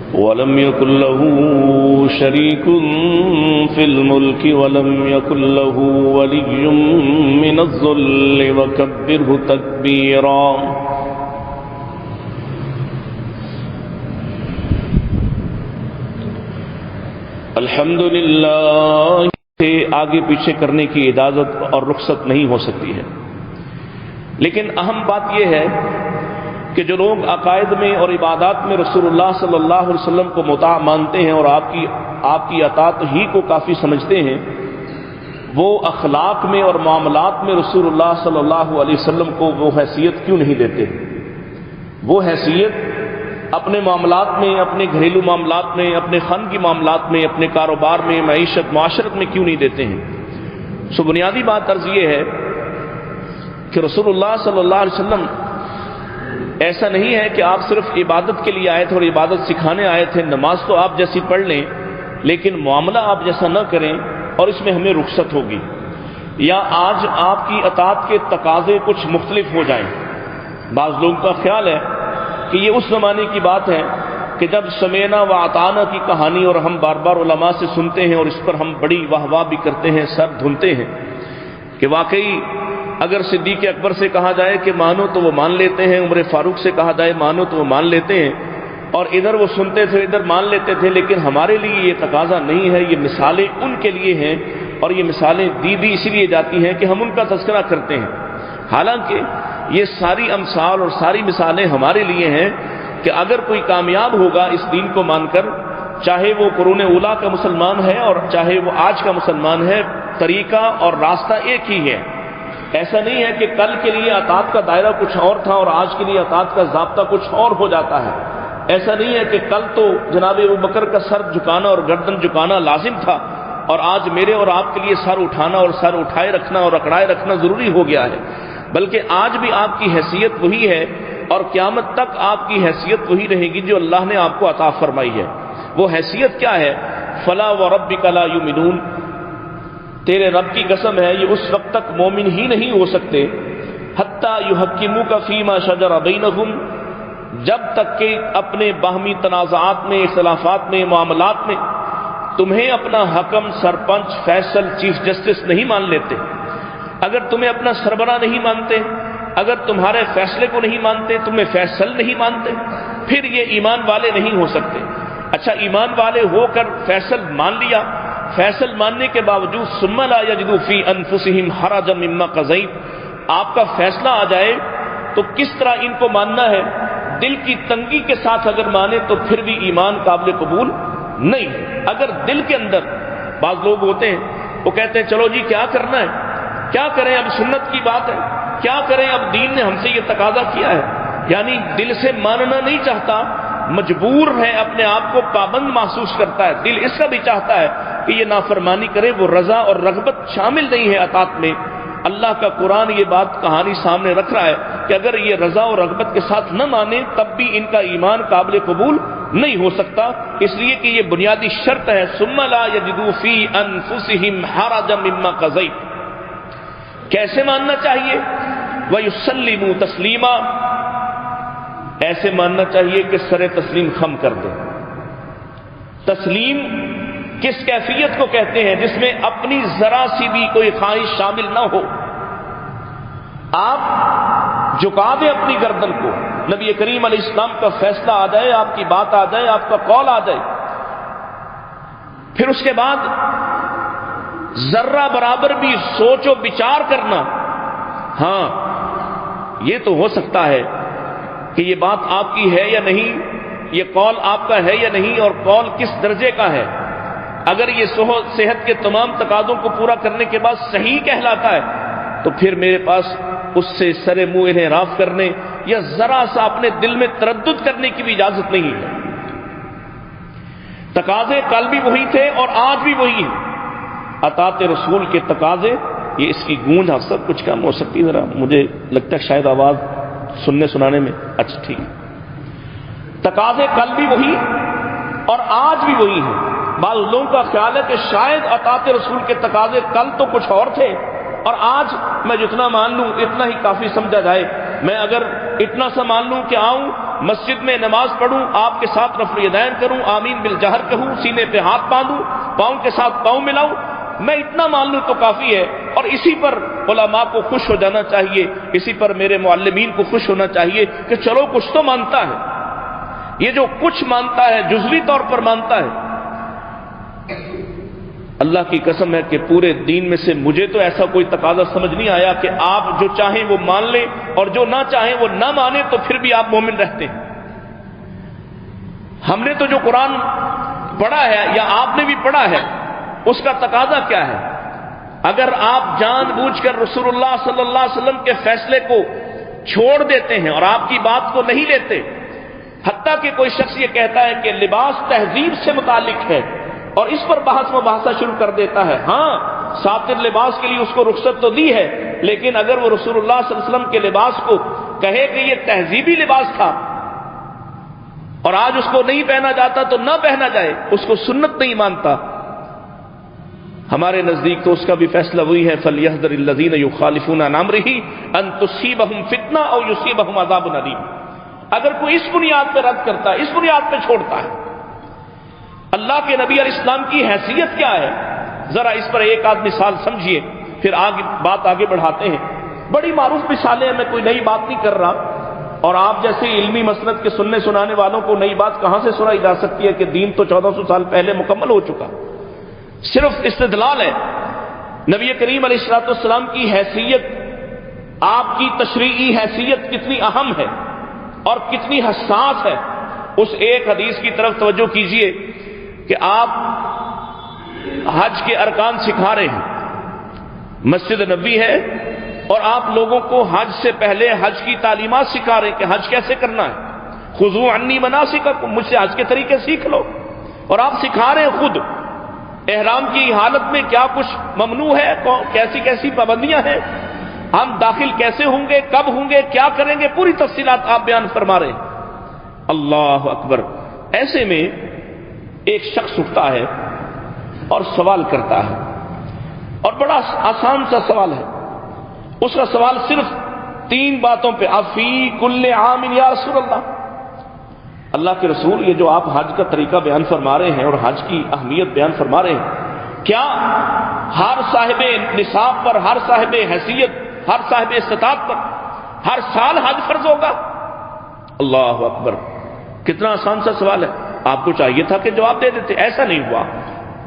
ولم يكن له شريك في الملك ولم يكن له ولي من الذل وكبره تكبيرا۔ الحمدللہ سے آگے پیچھے کرنے کی اجازت اور رخصت نہیں ہو سکتی ہے، لیکن اہم بات یہ ہے کہ جو لوگ عقائد میں اور عبادات میں رسول اللہ صلی اللہ علیہ وسلم کو مطاع مانتے ہیں اور آپ کی اطاعت ہی کو کافی سمجھتے ہیں، وہ اخلاق میں اور معاملات میں رسول اللہ صلی اللہ علیہ وسلم کو وہ حیثیت کیوں نہیں دیتے؟ وہ حیثیت اپنے معاملات میں، اپنے گھریلو معاملات میں، اپنے خانگی معاملات میں، اپنے کاروبار میں، معیشت معاشرت میں کیوں نہیں دیتے ہیں؟ سو بنیادی بات عرض یہ ہے کہ رسول اللہ صلی اللہ علیہ وسلم ایسا نہیں ہے کہ آپ صرف عبادت کے لیے آئے تھے اور عبادت سکھانے آئے تھے، نماز تو آپ جیسی پڑھ لیں لیکن معاملہ آپ جیسا نہ کریں اور اس میں ہمیں رخصت ہوگی، یا آج آپ کی اطاعت کے تقاضے کچھ مختلف ہو جائیں۔ بعض لوگوں کا خیال ہے کہ یہ اس زمانے کی بات ہے کہ جب سمینا و اطعنا کی کہانی اور ہم بار بار علماء سے سنتے ہیں اور اس پر ہم بڑی واہ واہ بھی کرتے ہیں، سر دھنتے ہیں کہ واقعی اگر صدیق اکبر سے کہا جائے کہ مانو تو وہ مان لیتے ہیں، عمر فاروق سے کہا جائے مانو تو وہ مان لیتے ہیں، اور ادھر وہ سنتے تھے ادھر مان لیتے تھے، لیکن ہمارے لیے یہ تقاضا نہیں ہے۔ یہ مثالیں ان کے لیے ہیں اور یہ مثالیں دی بھی اسی لیے جاتی ہیں کہ ہم ان کا تذکرہ کرتے ہیں، حالانکہ یہ ساری امثال اور ساری مثالیں ہمارے لیے ہیں کہ اگر کوئی کامیاب ہوگا اس دین کو مان کر، چاہے وہ قرون اولیٰ کا مسلمان ہے اور چاہے وہ آج کا مسلمان ہے، طریقہ اور راستہ ایک ہی ہے۔ ایسا نہیں ہے کہ کل کے لیے اطاعت کا دائرہ کچھ اور تھا اور آج کے لیے اطاعت کا ضابطہ کچھ اور ہو جاتا ہے۔ ایسا نہیں ہے کہ کل تو جناب ابوبکر کا سر جھکانا اور گردن جھکانا لازم تھا اور آج میرے اور آپ کے لیے سر اٹھانا اور سر اٹھائے رکھنا اور اکڑائے رکھنا ضروری ہو گیا ہے، بلکہ آج بھی آپ کی حیثیت وہی ہے اور قیامت تک آپ کی حیثیت وہی رہے گی جو اللہ نے آپ کو عطا فرمائی ہے۔ وہ حیثیت کیا ہے؟ فلا وربک لا یؤمنون، تیرے رب کی قسم ہے یہ اس وقت تک مومن ہی نہیں ہو سکتے حتی یحکموک فیما شجر بینہم، جب تک کہ اپنے باہمی تنازعات میں، اختلافات میں، معاملات میں تمہیں اپنا حکم، سرپنچ، فیصل، چیف جسٹس نہیں مان لیتے۔ اگر تمہیں اپنا سربراہ نہیں مانتے، اگر تمہارے فیصلے کو نہیں مانتے، تمہیں فیصل نہیں مانتے، پھر یہ ایمان والے نہیں ہو سکتے۔ اچھا، ایمان والے ہو کر فیصل مان لیا، فیصل ماننے کے باوجود ثم لا یجدوا فی انفسہم حرجا مما قضیت، آپ کا فیصلہ آ جائے تو کس طرح ان کو ماننا ہے؟ دل کی تنگی کے ساتھ اگر مانے تو پھر بھی ایمان قابل قبول نہیں۔ اگر دل کے اندر بعض لوگ ہوتے ہیں وہ کہتے ہیں چلو جی کیا کرنا ہے، کیا کریں، اب سنت کی بات ہے، کیا کریں، اب دین نے ہم سے یہ تقاضا کیا ہے، یعنی دل سے ماننا نہیں چاہتا، مجبور ہے، اپنے آپ کو پابند محسوس کرتا ہے، دل اس کا بھی چاہتا ہے کہ یہ نافرمانی کرے، وہ رضا اور رغبت شامل نہیں ہے اطاعت میں۔ اللہ کا قرآن یہ بات کہانی سامنے رکھ رہا ہے کہ اگر یہ رضا اور رغبت کے ساتھ نہ مانے تب بھی ان کا ایمان قابل قبول نہیں ہو سکتا، اس لیے کہ یہ بنیادی شرط ہے ثم لا یجدوا فی انفسہم حرجا مما قضیت۔ کیسے ماننا چاہیے؟ وَيُسَلِّمُوا تَسْلِيمًا، ایسے ماننا چاہیے کہ سر تسلیم خم کر دیں۔ تسلیم کس کیفیت کو کہتے ہیں؟ جس میں اپنی ذرا سی بھی کوئی خواہش شامل نہ ہو، آپ جھکا دیں اپنی گردن کو، نبی کریم علیہ السلام کا فیصلہ آ جائے، آپ کی بات آ جائے، آپ کا قول آ جائے، پھر اس کے بعد ذرہ برابر بھی سوچ و بچار کرنا، ہاں یہ تو ہو سکتا ہے کہ یہ بات آپ کی ہے یا نہیں، یہ قول آپ کا ہے یا نہیں، اور قول کس درجے کا ہے۔ اگر یہ صحت کے تمام تقاضوں کو پورا کرنے کے بعد صحیح کہلاتا ہے تو پھر میرے پاس اس سے سر منہ انحراف کرنے یا ذرا سا اپنے دل میں تردد کرنے کی بھی اجازت نہیں ہے۔ تقاضے کل بھی وہی تھے اور آج بھی وہی ہیں، اطاعت رسول کے تقاضے، یہ اس کی گونج آپ سب کچھ کم ہو سکتی ہے، ذرا مجھے لگتا ہے شاید آواز سننے سنانے میں، اچھا ٹھیک ہے۔ تقاضے کل بھی وہی اور آج بھی وہی ہیں۔ بعض لوگوں کا خیال ہے کہ شاید اطاعت رسول کے تقاضے کل تو کچھ اور تھے اور آج میں جتنا مان لوں اتنا ہی کافی سمجھا جائے، میں اگر اتنا سا مان لوں کہ آؤں مسجد میں نماز پڑھوں، آپ کے ساتھ رفع الیدین کروں، آمین بالجہر کہوں، سینے پہ ہاتھ باندھوں، پاؤں کے ساتھ پاؤں ملاؤں، میں اتنا مان لوں تو کافی ہے۔ اور اسی پر علماء کو خوش ہو جانا چاہیے، اسی پر میرے معلمین کو خوش ہونا چاہیے کہ چلو کچھ تو مانتا ہے۔ یہ جو کچھ مانتا ہے جزوی طور پر مانتا ہے، اللہ کی قسم ہے کہ پورے دین میں سے مجھے تو ایسا کوئی تقاضا سمجھ نہیں آیا کہ آپ جو چاہیں وہ مان لیں اور جو نہ چاہیں وہ نہ مانیں تو پھر بھی آپ مومن رہتے ہیں۔ ہم نے تو جو قرآن پڑھا ہے یا آپ نے بھی پڑھا ہے، اس کا تقاضا کیا ہے؟ اگر آپ جان بوجھ کر رسول اللہ صلی اللہ علیہ وسلم کے فیصلے کو چھوڑ دیتے ہیں اور آپ کی بات کو نہیں لیتے، حتیٰ کہ کوئی شخص یہ کہتا ہے کہ لباس تہذیب سے متعلق ہے اور اس پر بحث مباحثہ شروع کر دیتا ہے، ہاں ساتر لباس کے لیے اس کو رخصت تو دی ہے، لیکن اگر وہ رسول اللہ صلی اللہ علیہ وسلم کے لباس کو کہے کہ یہ تہذیبی لباس تھا اور آج اس کو نہیں پہنا جاتا تو نہ پہنا جائے، اس کو سنت نہیں مانتا، ہمارے نزدیک تو اس کا بھی فیصلہ وہی ہے فَلْيَحْذَرِ الَّذِينَ يُخَالِفُونَ عَنْ أَمْرِهِ أَن تُصِيبَهُمْ فِتْنَةٌ أَوْ يُصِيبَهُمْ عَذَابٌ أَلِيمٌ۔ اگر کوئی اس بنیاد پہ رد کرتا ہے، اس بنیاد پہ چھوڑتا ہے، اللہ کے نبی علیہ السلام کی حیثیت کیا ہے؟ ذرا اس پر ایک آدھ مثال سمجھیے، پھر بات آگے بڑھاتے ہیں۔ بڑی معروف مثالیں ہیں، میں کوئی نئی بات نہیں کر رہا، اور آپ جیسے علمی مسند کے سننے سنانے والوں کو نئی بات کہاں سے سنائی جا سکتی ہے کہ دین تو 1400 سال پہلے مکمل ہو چکا، صرف استدلال ہے۔ نبی کریم علیہ الصلوۃ والسلام کی حیثیت، آپ کی تشریعی حیثیت کتنی اہم ہے اور کتنی حساس ہے، اس ایک حدیث کی طرف توجہ کیجئے کہ آپ حج کے ارکان سکھا رہے ہیں، مسجد نبوی ہے اور آپ لوگوں کو حج سے پہلے حج کی تعلیمات سکھا رہے ہیں کہ حج کیسے کرنا ہے، خذوا عنی مناسککم، مجھ سے حج کے طریقے سیکھ لو، اور آپ سکھا رہے ہیں خود احرام کی حالت میں کیا کچھ ممنوع ہے، کیسی کیسی پابندیاں ہیں، ہم داخل کیسے ہوں گے، کب ہوں گے، کیا کریں گے، پوری تفصیلات آپ بیان فرما رہے ہیں۔ اللہ اکبر۔ ایسے میں ایک شخص اٹھتا ہے اور سوال کرتا ہے، اور بڑا آسان سا سوال ہے، اس کا سوال صرف 3 باتوں پہ، افی کل عام یا رسول اللہ، اللہ کے رسول یہ جو آپ حج کا طریقہ بیان فرما رہے ہیں اور حج کی اہمیت بیان فرما رہے ہیں، کیا ہر صاحب نصاب پر، ہر صاحب حیثیت، ہر صاحب استطاعت پر ہر سال حج فرض ہوگا؟ اللہ اکبر، کتنا آسان سا سوال ہے، آپ کو چاہیے تھا کہ جواب دے دیتے، ایسا نہیں ہوا۔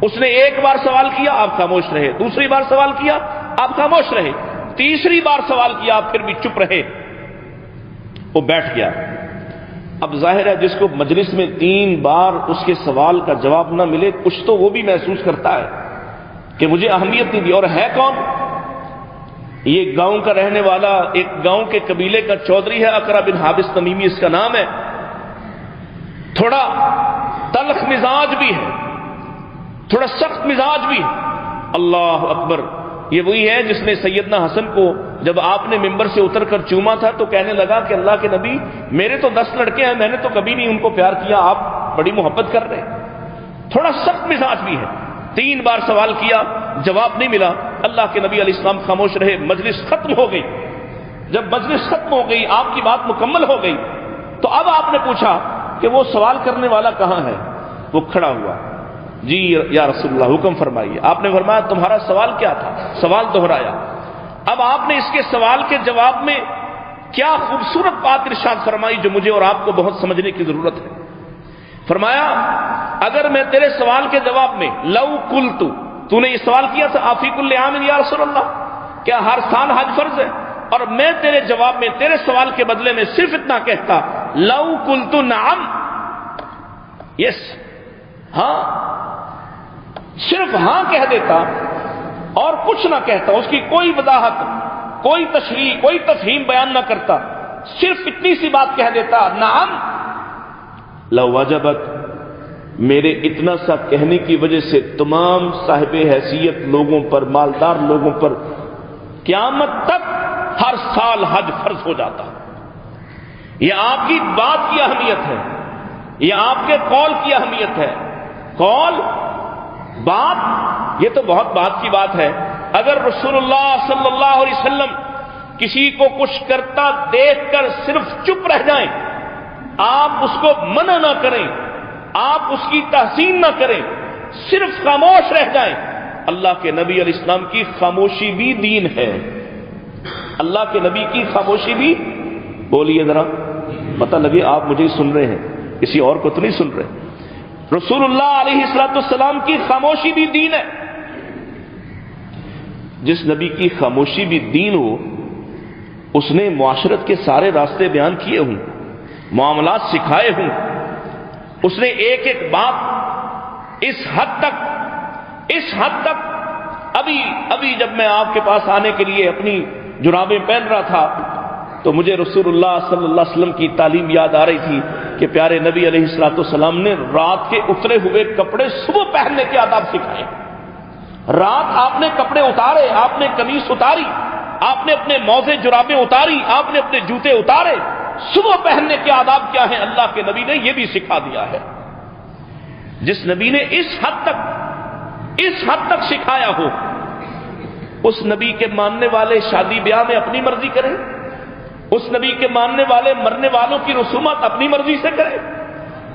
اس نے ایک بار سوال کیا، آپ خاموش رہے، دوسری بار سوال کیا، آپ خاموش رہے، تیسری بار سوال کیا، آپ پھر بھی چپ رہے، وہ بیٹھ گیا۔ اب ظاہر ہے جس کو مجلس میں 3 بار اس کے سوال کا جواب نہ ملے، کچھ تو وہ بھی محسوس کرتا ہے کہ مجھے اہمیت نہیں دی، اور ہے کون؟ یہ گاؤں کا رہنے والا، ایک گاؤں کے قبیلے کا چودھری ہے، اقرا بن حابس تمیمی اس کا نام ہے، تھوڑا تلخ مزاج بھی ہے، تھوڑا سخت مزاج بھی ہے۔ اللہ اکبر، یہ وہی ہے جس نے سیدنا حسن کو جب آپ نے ممبر سے اتر کر چوما تھا تو کہنے لگا کہ اللہ کے نبی، میرے تو 10 لڑکے ہیں، میں نے تو کبھی نہیں ان کو پیار کیا، آپ بڑی محبت کر رہے ہیں۔ تھوڑا سخت مزاج بھی ہے، 3 بار سوال کیا، جواب نہیں ملا، اللہ کے نبی علیہ السلام خاموش رہے، مجلس ختم ہو گئی۔ جب مجلس ختم ہو گئی، آپ کی بات مکمل ہو گئی، تو اب آپ نے پوچھا کہ وہ سوال کرنے والا کہاں ہے؟ وہ کھڑا ہوا، جی یا رسول اللہ حکم فرمائیے۔ آپ نے فرمایا تمہارا سوال کیا تھا؟ سوال دہرایا۔ اب آپ نے اس کے سوال کے جواب میں کیا خوبصورت بات ارشاد فرمائی جو مجھے اور آپ کو بہت سمجھنے کی ضرورت ہے۔ فرمایا اگر میں تیرے سوال کے جواب میں لو قلت، تو نے یہ سوال کیا تھا آفی کل عام یا رسول اللہ، کیا ہر سال حج فرض ہے، اور میں تیرے جواب میں تیرے سوال کے بدلے میں صرف اتنا کہتا لو قلت نعم، یس، ہاں، صرف ہاں کہہ دیتا اور کچھ نہ کہتا، اس کی کوئی وضاحت، کوئی تشریح، کوئی تفہیم بیان نہ کرتا، صرف اتنی سی بات کہہ دیتا نعم، لو وجبت، میرے اتنا سا کہنے کی وجہ سے تمام صاحب حیثیت لوگوں پر، مالدار لوگوں پر قیامت تک ہر سال حج فرض ہو جاتا۔ یہ آپ کی بات کی اہمیت ہے، یہ آپ کے قول کی اہمیت ہے۔ قول، بات، یہ تو بہت بات کی بات ہے۔ اگر رسول اللہ صلی اللہ علیہ وسلم کسی کو کچھ کرتا دیکھ کر صرف چپ رہ جائیں، آپ اس کو منع نہ کریں، آپ اس کی تحسین نہ کریں، صرف خاموش رہ جائیں۔ اللہ کے نبی علیہ السلام کی خاموشی بھی دین ہے۔ اللہ کے نبی کی خاموشی بھی، بولیے ذرا، پتہ لگے آپ مجھے سن رہے ہیں، کسی اور کو تو نہیں سن رہے۔ رسول اللہ علیہ السلام کی خاموشی بھی دین ہے۔ جس نبی کی خاموشی بھی دین ہو، اس نے معاشرت کے سارے راستے بیان کیے ہوں، معاملات سکھائے ہوں، اس نے ایک ایک بات اس حد تک ابھی جب میں آپ کے پاس آنے کے لیے اپنی جرابیں پہن رہا تھا تو مجھے رسول اللہ صلی اللہ علیہ وسلم کی تعلیم یاد آ رہی تھی کہ پیارے نبی علیہ السلام نے رات کے اترے ہوئے کپڑے صبح پہننے کے آداب سکھائے۔ رات آپ نے کپڑے اتارے، آپ نے قمیص اتاری، آپ نے اپنے موزے جرابیں اتاری، آپ نے اپنے جوتے اتارے، صبح پہننے کے آداب کیا ہیں اللہ کے نبی نے یہ بھی سکھا دیا ہے۔ جس نبی نے اس حد تک سکھایا ہو، اس نبی کے ماننے والے شادی بیاہ میں اپنی مرضی کریں، اس نبی کے ماننے والے مرنے والوں کی رسومات اپنی مرضی سے کریں،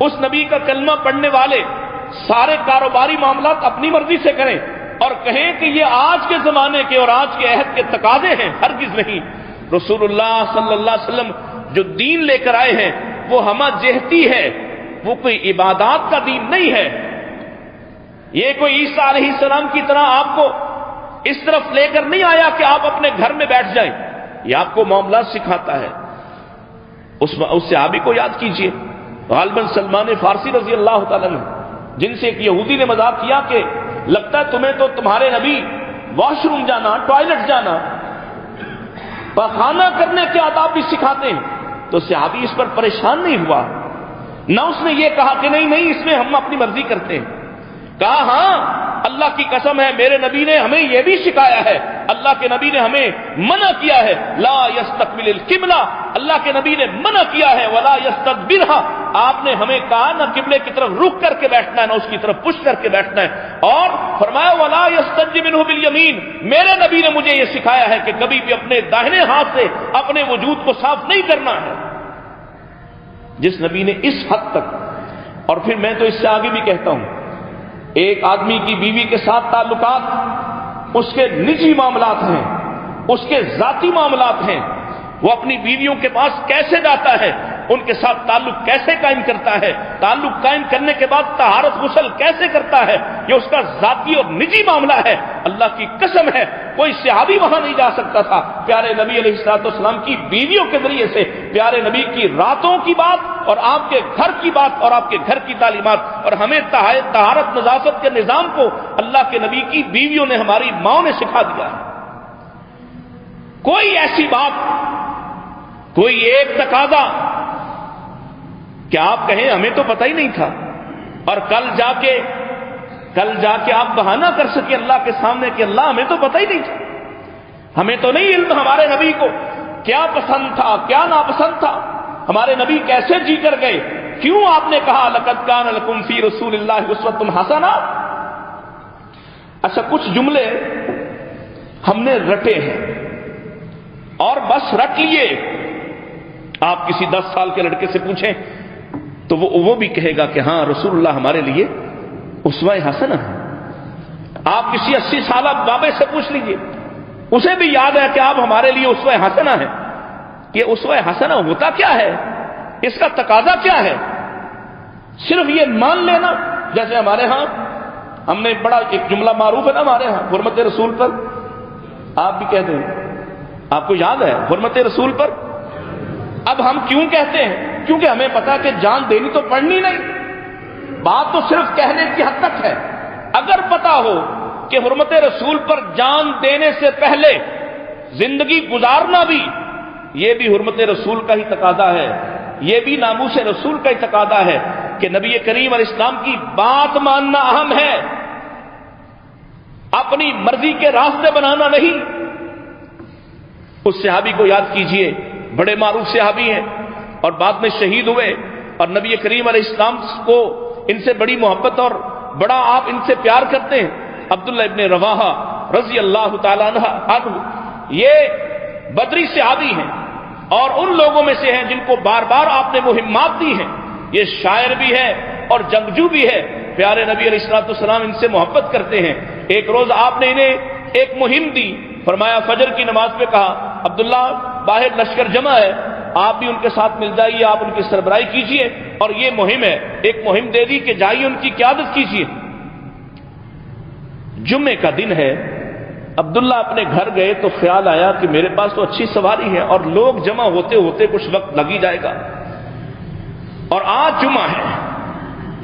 اس نبی کا کلمہ پڑھنے والے سارے کاروباری معاملات اپنی مرضی سے کریں اور کہیں کہ یہ آج کے زمانے کے اور آج کے عہد کے تقاضے ہیں، ہرگز نہیں۔ رسول اللہ صلی اللہ علیہ وسلم جو دین لے کر آئے ہیں وہ ہمہ جہتی ہے، وہ کوئی عبادات کا دین نہیں ہے۔ یہ کوئی عیسیٰ علیہ السلام کی طرح آپ کو اس طرف لے کر نہیں آیا کہ آپ اپنے گھر میں بیٹھ جائیں، یہ آپ کو معاملات سکھاتا ہے۔ اس صحابی کو یاد کیجئے، غالباً سلمان فارسی رضی اللہ تعالیٰ عنہ، جن سے ایک یہودی نے مذاق کیا کہ لگتا ہے تمہیں تو تمہارے نبی واش روم جانا، ٹوائلٹ جانا، پخانہ کرنے کے آداب بھی سکھاتے ہیں۔ تو صحابی اس پر پریشان نہیں ہوا، نہ اس نے یہ کہا کہ نہیں اس میں ہم اپنی مرضی کرتے ہیں، کہا ہاں اللہ کی قسم ہے میرے نبی نے ہمیں یہ بھی سکھایا ہے، اللہ کے نبی نے ہمیں منع کیا ہے لا یستقبل القبلہ، اللہ کے نبی نے منع کیا ہے ولا یستدبرھا، آپ نے ہمیں کہا نہ قبلے کی طرف رخ کر کے بیٹھنا ہے نہ اس کی طرف پش کر کے بیٹھنا ہے، اور فرمایا ولا یستنجی منہ بالیمین، میرے نبی نے مجھے یہ سکھایا ہے کہ کبھی بھی اپنے داہنے ہاتھ سے اپنے وجود کو صاف نہیں کرنا ہے۔ جس نبی نے اس حد تک، اور پھر میں تو اس سے آگے بھی کہتا ہوں، ایک آدمی کی بیوی کے ساتھ تعلقات اس کے نجی معاملات ہیں، اس کے ذاتی معاملات ہیں، وہ اپنی بیویوں کے پاس کیسے جاتا ہے، ان کے ساتھ تعلق کیسے قائم کرتا ہے، تعلق قائم کرنے کے بعد طہارت غسل کیسے کرتا ہے، یہ اس کا ذاتی اور نجی معاملہ ہے۔ اللہ کی قسم ہے کوئی صحابی وہاں نہیں جا سکتا تھا، پیارے نبی علیہ السلام کی بیویوں کے ذریعے سے پیارے نبی کی راتوں کی بات اور آپ کے گھر کی بات اور آپ کے گھر کی تعلیمات، اور ہمیں طہارت نظافت کے نظام کو اللہ کے نبی کی بیویوں نے، ہماری ماں نے سکھا دیا ہے۔ کوئی ایسی بات، کوئی ایک تقاضا کہ آپ کہیں ہمیں تو پتہ ہی نہیں تھا، اور کل جا کے آپ بہانہ کر سکے اللہ کے سامنے کہ اللہ ہمیں تو پتہ ہی نہیں تھا، ہمیں تو نہیں علم ہمارے نبی کو کیا پسند تھا کیا ناپسند تھا، ہمارے نبی کیسے جی کر گئے، کیوں آپ نے کہا لقد کان لکم فی رسول اللہ اسوۃ حسنہ۔ اچھا، کچھ جملے ہم نے رٹے ہیں اور بس رٹ لیے، آپ کسی 10 سال کے لڑکے سے پوچھیں تو وہ بھی کہے گا کہ ہاں رسول اللہ ہمارے لیے اسوہ حسنہ ہے۔ آپ کسی 80 سالہ بابے سے پوچھ لیجئے، اسے بھی یاد ہے کہ آپ ہمارے لیے اسوہ حسنہ ہے۔ یہ اسوہ حسنہ ہوتا کیا ہے، اس کا تقاضا کیا ہے؟ صرف یہ مان لینا، جیسے ہمارے ہاں ہم نے بڑا ایک جملہ معروف ہے نا ہمارے ہاں، حرمت رسول پر، آپ بھی کہتے ہیں، آپ کو یاد ہے حرمت رسول پر؟ اب ہم کیوں کہتے ہیں؟ کیونکہ ہمیں پتا کہ جان دینی تو پڑنی نہیں، بات تو صرف کہنے کی حد تک ہے۔ اگر پتا ہو کہ حرمت رسول پر جان دینے سے پہلے زندگی گزارنا بھی، یہ بھی حرمت رسول کا ہی تقاضا ہے، یہ بھی ناموس رسول کا ہی تقاضا ہے کہ نبی کریم علیہ السلام کی بات ماننا اہم ہے، اپنی مرضی کے راستے بنانا نہیں۔ اس صحابی کو یاد کیجئے، بڑے معروف صحابی ہیں اور بعد میں شہید ہوئے، اور نبی کریم علیہ السلام کو ان سے بڑی محبت اور بڑا آپ ان سے پیار کرتے ہیں، عبداللہ ابن رواحہ رضی اللہ تعالیٰ عنہ۔ یہ بدری صحابی ہیں اور ان لوگوں میں سے ہیں جن کو بار بار آپ نے مہمات دی ہیں. یہ شاعر بھی ہے اور جنگجو بھی ہے. پیارے نبی علیہ الصلوۃ والسلام ان سے محبت کرتے ہیں. ایک روز آپ نے انہیں ایک مہم دی. فرمایا فجر کی نماز پہ کہا عبداللہ باہر لشکر جمع ہے, آپ بھی ان کے ساتھ مل جائیے, آپ ان کی سربراہی کیجیے, اور یہ مہم ہے. ایک مہم دے دی کہ جائیے ان کی قیادت کیجیے. جمعے کا دن ہے. عبداللہ اپنے گھر گئے تو خیال آیا کہ میرے پاس تو اچھی سواری ہے اور لوگ جمع ہوتے ہوتے کچھ وقت لگ ہی جائے گا, اور آج جمعہ ہے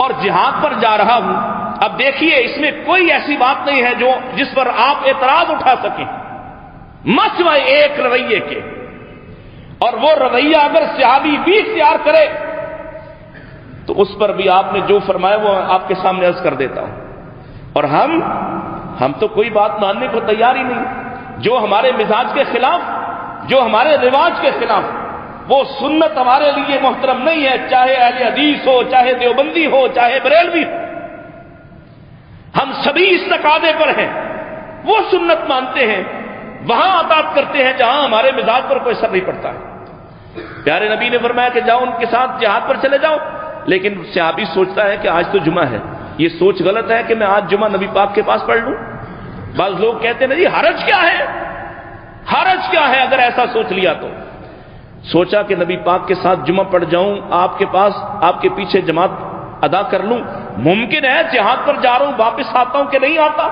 اور جہاد پر جا رہا ہوں. اب دیکھیے اس میں کوئی ایسی بات نہیں ہے جو جس پر آپ اعتراض اٹھا سکیں, مسوائے ایک رویے کے. اور وہ رویہ اگر صحابی بھی اختیار کرے تو اس پر بھی آپ نے جو فرمایا وہ آپ کے سامنے عرض کر دیتا ہوں. اور ہم تو کوئی بات ماننے کو تیار ہی نہیں. جو ہمارے مزاج کے خلاف, جو ہمارے رواج کے خلاف, وہ سنت ہمارے لیے محترم نہیں ہے. چاہے اہل حدیث ہو, چاہے دیوبندی ہو, چاہے بریلوی ہو, ہم سبھی اس تقاضے پر ہیں. وہ سنت مانتے ہیں, وہاں اطاعت کرتے ہیں جہاں ہمارے مزاج پر کوئی اثر نہیں پڑتا ہے. پیارے نبی نے فرمایا کہ جاؤ ان کے ساتھ جہاد پر چلے جاؤ. لیکن صحابی سوچتا ہے کہ آج تو جمعہ ہے. یہ سوچ غلط ہے کہ میں آج جمعہ نبی پاک کے پاس پڑھ لوں. بعض لوگ کہتے ہیں جی حرج کیا ہے, حرج کیا ہے اگر ایسا سوچ لیا تو. سوچا کہ نبی پاک کے ساتھ جمعہ پڑھ جاؤں, آپ کے پاس آپ کے پیچھے جماعت ادا کر لوں. ممکن ہے جہاد پر جا رہا ہوں واپس آتا ہوں کہ نہیں آتا.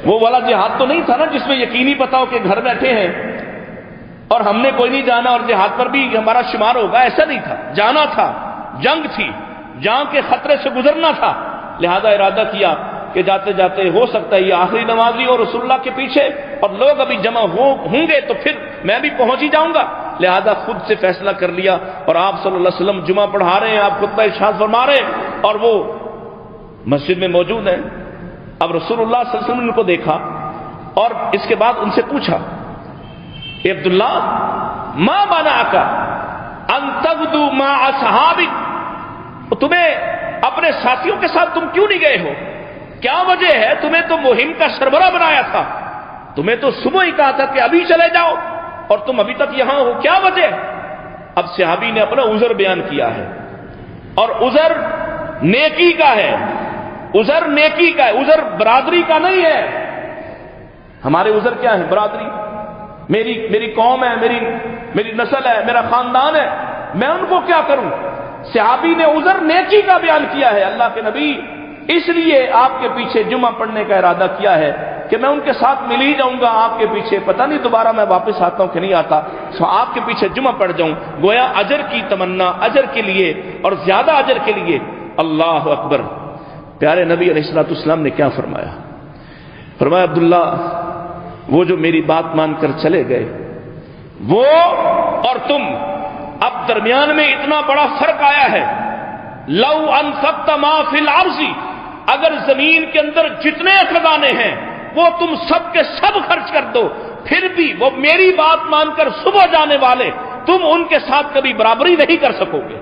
وہ والا جہاد تو نہیں تھا نا جس میں یقینی پتا ہو کہ گھر بیٹھے ہیں اور ہم نے کوئی نہیں جانا اور جہاد پر بھی ہمارا شمار ہوگا. ایسا نہیں تھا, جانا تھا, جنگ تھی, جان کے خطرے سے گزرنا تھا. لہذا ارادہ کیا کہ جاتے جاتے ہو سکتا ہے یہ آخری نمازی اور رسول اللہ کے پیچھے اور لوگ ابھی جمع ہوں گے تو پھر میں بھی پہنچ ہی جاؤں گا. لہذا خود سے فیصلہ کر لیا اور آپ صلی اللہ علیہ وسلم جمعہ پڑھا رہے ہیں, آپ خطبہ ارشاد فرما رہے ہیں اور وہ مسجد میں موجود ہیں. اب رسول اللہ صلی اللہ علیہ وسلم نے ان کو دیکھا اور اس کے بعد ان سے پوچھا اے عبداللہ ما منعک ان تغدو مع اصحابک, تمہیں اپنے ساتھیوں کے ساتھ تم کیوں نہیں گئے ہو؟ کیا وجہ ہے؟ تمہیں تو مہم کا سربراہ بنایا تھا, تمہیں تو صبح ہی کہا تھا کہ ابھی چلے جاؤ اور تم ابھی تک یہاں ہو, کیا وجہ؟ اب صحابی نے اپنا عذر بیان کیا ہے اور عذر نیکی کا ہے, عذر نیکی کا ہے, عذر برادری کا نہیں ہے. ہمارے عذر کیا ہے؟ برادری, میری قوم ہے, میری نسل ہے, میرا خاندان ہے, میں ان کو کیا کروں؟ صحابی نے عذر نیکی کا بیان کیا ہے. اللہ کے نبی اس لیے آپ کے پیچھے جمعہ پڑھنے کا ارادہ کیا ہے کہ میں ان کے ساتھ مل ہی جاؤں گا آپ کے پیچھے, پتہ نہیں دوبارہ میں واپس آتا ہوں کہ نہیں آتا, سو آپ کے پیچھے جمعہ پڑھ جاؤں. گویا اجر کی تمنا, اجر کے لیے اور زیادہ اجر کے لیے. اللہ اکبر. پیارے نبی علیہ الصلوۃ والسلام نے کیا فرمایا؟ فرمایا عبداللہ وہ جو میری بات مان کر چلے گئے وہ اور تم, اب درمیان میں اتنا بڑا فرق آیا ہے. لو انفقت ما فی الارض, اگر زمین کے اندر جتنے خزانے ہیں وہ تم سب کے سب خرچ کر دو, پھر بھی وہ میری بات مان کر صبح جانے والے تم ان کے ساتھ کبھی برابری نہیں کر سکو گے.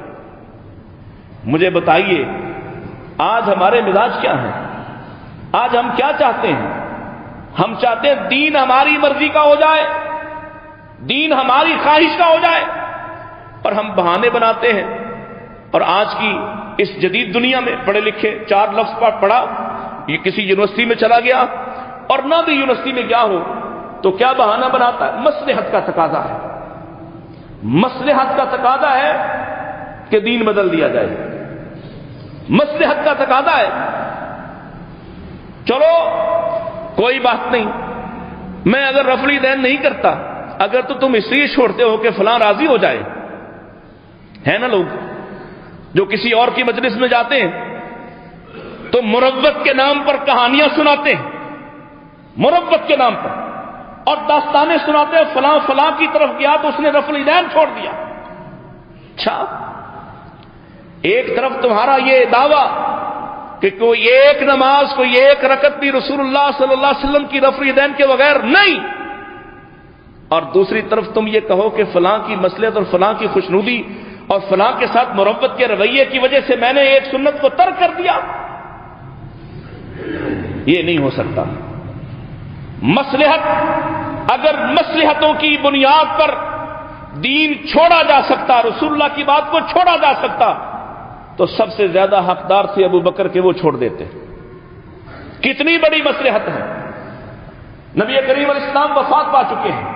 مجھے بتائیے آج ہمارے مزاج کیا ہیں؟ آج ہم کیا چاہتے ہیں؟ ہم چاہتے ہیں دین ہماری مرضی کا ہو جائے, دین ہماری خواہش کا ہو جائے, اور ہم بہانے بناتے ہیں. اور آج کی اس جدید دنیا میں پڑھے لکھے 4 لفظ پڑھا, یہ کسی یونیورسٹی میں چلا گیا اور نہ بھی یونیورسٹی میں گیا ہو تو کیا بہانہ بناتا ہے؟ مصلحت کا تقاضا ہے, مصلحت کا تقاضا ہے کہ دین بدل دیا جائے, مصلحت کا تقاضا ہے. چلو کوئی بات نہیں, میں اگر رفع الدین نہیں کرتا, اگر تو تم اس لیے چھوڑتے ہو کہ فلاں راضی ہو جائے. ہے نا لوگ جو کسی اور کی مجلس میں جاتے ہیں تو مروت کے نام پر کہانیاں سناتے ہیں, مروت کے نام پر, اور داستانیں سناتے ہیں, فلاں فلاں کی طرف گیا تو اس نے رفع الدین چھوڑ دیا. اچھا, ایک طرف تمہارا یہ دعویٰ کہ کوئی ایک نماز, کوئی ایک رکعت بھی رسول اللہ صلی اللہ علیہ وسلم کی رفع الدین کے بغیر نہیں, اور دوسری طرف تم یہ کہو کہ فلاں کی مصلحت اور فلاں کی خوشنودی اور فلاں کے ساتھ محبت کے رویے کی وجہ سے میں نے ایک سنت کو ترک کر دیا. یہ نہیں ہو سکتا. مصلحت اگر مصلحتوں کی بنیاد پر دین چھوڑا جا سکتا، رسول اللہ کی بات کو چھوڑا جا سکتا، تو سب سے زیادہ حقدار تھے ابو بکر کے، وہ چھوڑ دیتے۔ کتنی بڑی مصلحت ہے، نبی کریم علیہ السلام وفات پا چکے ہیں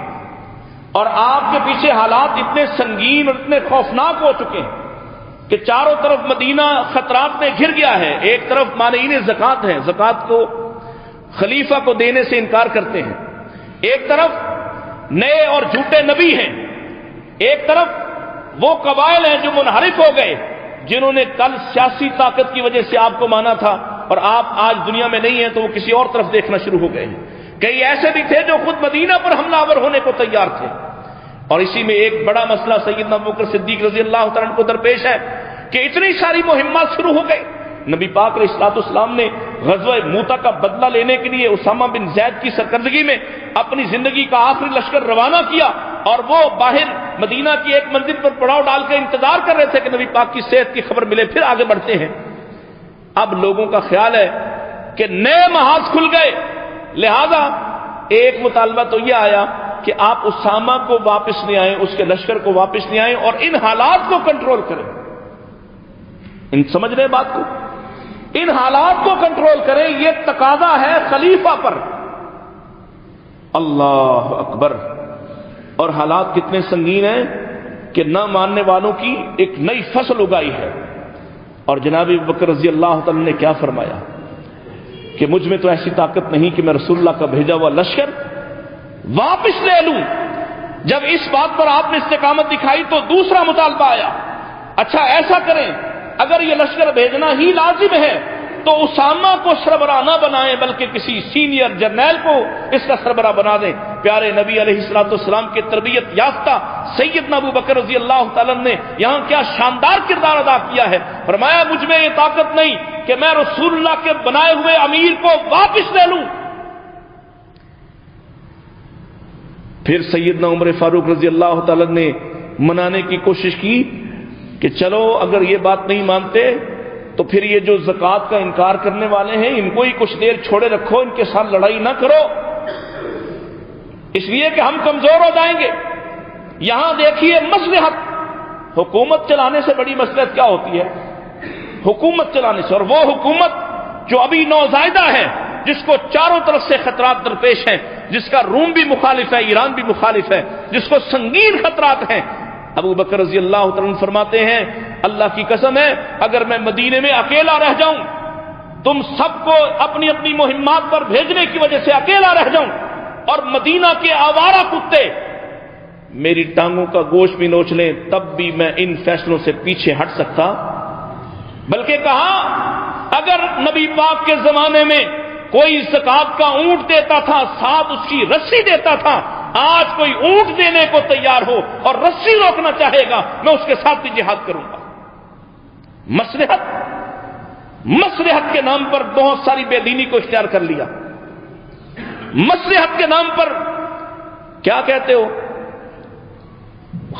اور آپ کے پیچھے حالات اتنے سنگین اور اتنے خوفناک ہو چکے ہیں کہ چاروں طرف مدینہ خطرات میں گھر گیا ہے۔ ایک طرف مانعین زکوٰۃ ہیں، زکوٰۃ کو خلیفہ کو دینے سے انکار کرتے ہیں، ایک طرف نئے اور جھوٹے نبی ہیں، ایک طرف وہ قبائل ہیں جو منحرف ہو گئے، جنہوں نے کل سیاسی طاقت کی وجہ سے آپ کو مانا تھا اور آپ آج دنیا میں نہیں ہیں تو وہ کسی اور طرف دیکھنا شروع ہو گئے ہیں۔ کئی ایسے بھی تھے جو خود مدینہ پر حملہ آور ہونے کو تیار تھے، اور اسی میں ایک بڑا مسئلہ سیدنا ابوبکر صدیق رضی اللہ تعالیٰ عنہ کو درپیش ہے کہ اتنی ساری مہمات شروع ہو گئی۔ نبی پاک علیہ الصلوۃ والسلام نے غزوہ موتا کا بدلہ لینے کے لیے اسامہ بن زید کی سرکردگی میں اپنی زندگی کا آخری لشکر روانہ کیا، اور وہ باہر مدینہ کی ایک منزل پر پڑاؤ ڈال کر انتظار کر رہے تھے کہ نبی پاک کی صحت کی خبر ملے، پھر آگے بڑھتے ہیں۔ اب لوگوں کا خیال ہے کہ نئے محاذ کھل گئے، لہذا ایک مطالبہ تو یہ آیا کہ آپ اسامہ کو واپس نہیں آئیں، اس کے لشکر کو واپس نہیں آئیں اور ان حالات کو کنٹرول کریں۔ ان سمجھ رہے بات کو؟ ان حالات کو کنٹرول کریں، یہ تقاضا ہے خلیفہ پر۔ اللہ اکبر! اور حالات کتنے سنگین ہیں کہ نہ ماننے والوں کی ایک نئی فصل اگائی ہے۔ اور جناب ابوبکر رضی اللہ تعالی نے کیا فرمایا کہ مجھ میں تو ایسی طاقت نہیں کہ میں رسول اللہ کا بھیجا ہوا لشکر واپس لے لوں۔ جب اس بات پر آپ نے استقامت دکھائی تو دوسرا مطالبہ آیا، اچھا ایسا کریں، اگر یہ لشکر بھیجنا ہی لازم ہے تو اسامہ کو سربراہ نہ بنائیں بلکہ کسی سینئر جرنیل کو اس کا سربراہ بنا دیں۔ پیارے نبی علیہ الصلوۃ والسلام کی تربیت یافتہ سیدنا ابوبکر رضی اللہ تعالیٰ نے یہاں کیا شاندار کردار ادا کیا ہے، فرمایا مجھ میں یہ طاقت نہیں کہ میں رسول اللہ کے بنائے ہوئے امیر کو واپس لے لوں۔ پھر سیدنا عمر فاروق رضی اللہ تعالیٰ نے منانے کی کوشش کی کہ چلو اگر یہ بات نہیں مانتے تو پھر یہ جو زکوٰۃ کا انکار کرنے والے ہیں ان کو ہی کچھ دیر چھوڑے رکھو، ان کے ساتھ لڑائی نہ کرو، اس لیے کہ ہم کمزور ہو جائیں گے۔ یہاں دیکھیے مصلحت، حکومت چلانے سے بڑی مصلحت کیا ہوتی ہے؟ حکومت چلانے سے، اور وہ حکومت جو ابھی نوزائیدہ ہے، جس کو چاروں طرف سے خطرات درپیش ہیں، جس کا روم بھی مخالف ہے، ایران بھی مخالف ہے، جس کو سنگین خطرات ہیں۔ ابو بکر رضی اللہ عنہ فرماتے ہیں اللہ کی قسم ہے اگر میں مدینے میں اکیلا رہ جاؤں، تم سب کو اپنی اپنی مہمات پر بھیجنے کی وجہ سے اکیلا رہ جاؤں اور مدینہ کے آوارہ کتے میری ٹانگوں کا گوشت بھی نوچ لیں، تب بھی میں ان فیصلوں سے پیچھے ہٹ سکتا۔ بلکہ کہا اگر نبی پاک کے زمانے میں کوئی زکوٰۃ کا اونٹ دیتا تھا ساتھ اس کی رسی دیتا تھا، آج کوئی اونٹ دینے کو تیار ہو اور رسی روکنا چاہے گا میں اس کے ساتھ بھی جہاد کروں گا۔ مصلحت کے نام پر بہت ساری بے دینی کو اختیار کر لیا۔ مصلحت کے نام پر کیا کہتے ہو،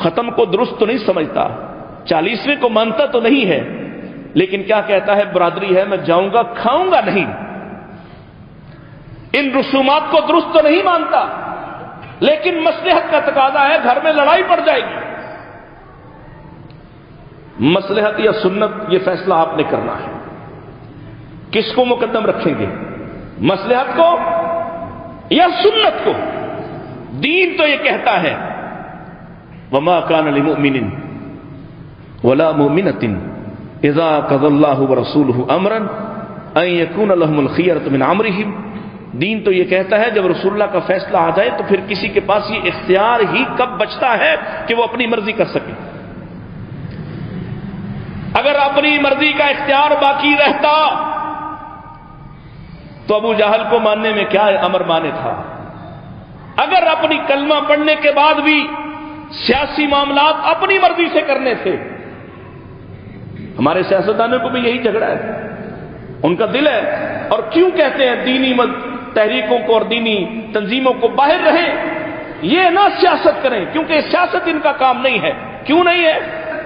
ختم کو درست تو نہیں سمجھتا، 40ویں کو مانتا تو نہیں ہے، لیکن کیا کہتا ہے برادری ہے میں جاؤں گا کھاؤں گا نہیں، ان رسومات کو درست تو نہیں مانتا، لیکن مصلحت کا تقاضا ہے گھر میں لڑائی پڑ جائے گی۔ مصلحت یا سنت یہ فیصلہ آپ نے کرنا ہے، کس کو مقدم رکھیں گے، مصلحت کو یا سنت کو؟ دین تو یہ کہتا ہے وما كان لمؤمن ولا مؤمنة اذا قضى الله ورسوله امرا ان يكون لهم الخيرة من امرهم۔ دین تو یہ کہتا ہے جب رسول اللہ کا فیصلہ آ جائے تو پھر کسی کے پاس یہ اختیار ہی کب بچتا ہے کہ وہ اپنی مرضی کر سکے۔ اگر اپنی مرضی کا اختیار باقی رہتا تو ابو جہل کو ماننے میں کیا امر مانے تھا؟ اگر اپنی کلمہ پڑھنے کے بعد بھی سیاسی معاملات اپنی مرضی سے کرنے تھے، ہمارے سیاستدانوں کو بھی یہی جھگڑا ہے، ان کا دل ہے، اور کیوں کہتے ہیں دینی تحریکوں کو اور دینی تنظیموں کو باہر رہیں، یہ نہ سیاست کریں، کیونکہ سیاست ان کا کام نہیں ہے۔ کیوں نہیں ہے؟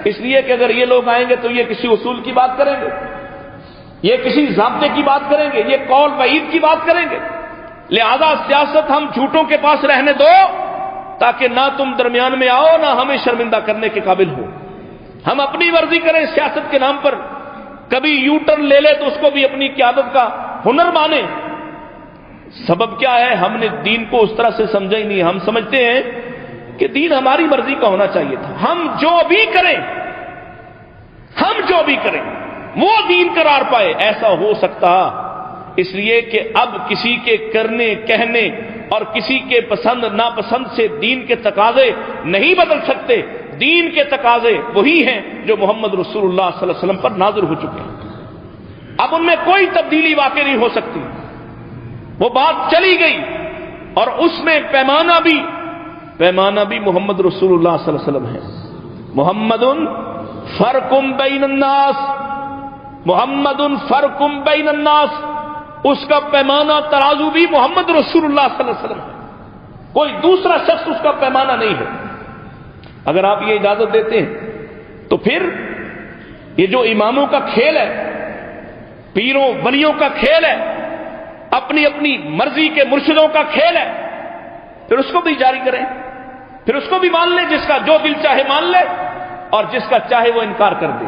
اس لیے کہ اگر یہ لوگ آئیں گے تو یہ کسی اصول کی بات کریں گے، یہ کسی ضابطے کی بات کریں گے، یہ قول وعید کی بات کریں گے، لہذا سیاست ہم جھوٹوں کے پاس رہنے دو تاکہ نہ تم درمیان میں آؤ نہ ہمیں شرمندہ کرنے کے قابل ہو. ہم اپنی مرضی کریں سیاست کے نام پر, کبھی یو ٹرن لے لے تو اس کو بھی اپنی قیادت کا ہنر مانے. سبب کیا ہے؟ ہم نے دین کو اس طرح سے سمجھا ہی نہیں. ہم سمجھتے ہیں کہ دین ہماری مرضی کا ہونا چاہیے تھا. ہم جو بھی کریں وہ دین قرار پائے. ایسا ہو سکتا اس لیے کہ اب کسی کے کرنے کہنے اور کسی کے پسند ناپسند سے دین کے تقاضے نہیں بدل سکتے. دین کے تقاضے وہی ہیں جو محمد رسول اللہ صلی اللہ علیہ وسلم پر نازل ہو چکے ہیں. اب ان میں کوئی تبدیلی واقع نہیں ہو سکتی. وہ بات چلی گئی اور اس میں پیمانہ بھی محمد رسول اللہ صلی اللہ علیہ وسلم ہے. محمد فرقم بین الناس, محمد فرقم بین الناس, اس کا پیمانہ ترازو بھی محمد رسول اللہ صلی اللہ علیہ وسلم ہے. کوئی دوسرا شخص اس کا پیمانہ نہیں ہے. اگر آپ یہ اجازت دیتے ہیں تو پھر یہ جو اماموں کا کھیل ہے, پیروں ولیوں کا کھیل ہے, اپنی اپنی مرضی کے مرشدوں کا کھیل ہے, پھر اس کو بھی جاری کریں, پھر اس کو بھی مان لیں. جس کا جو دل چاہے مان لے اور جس کا چاہے وہ انکار کر دے.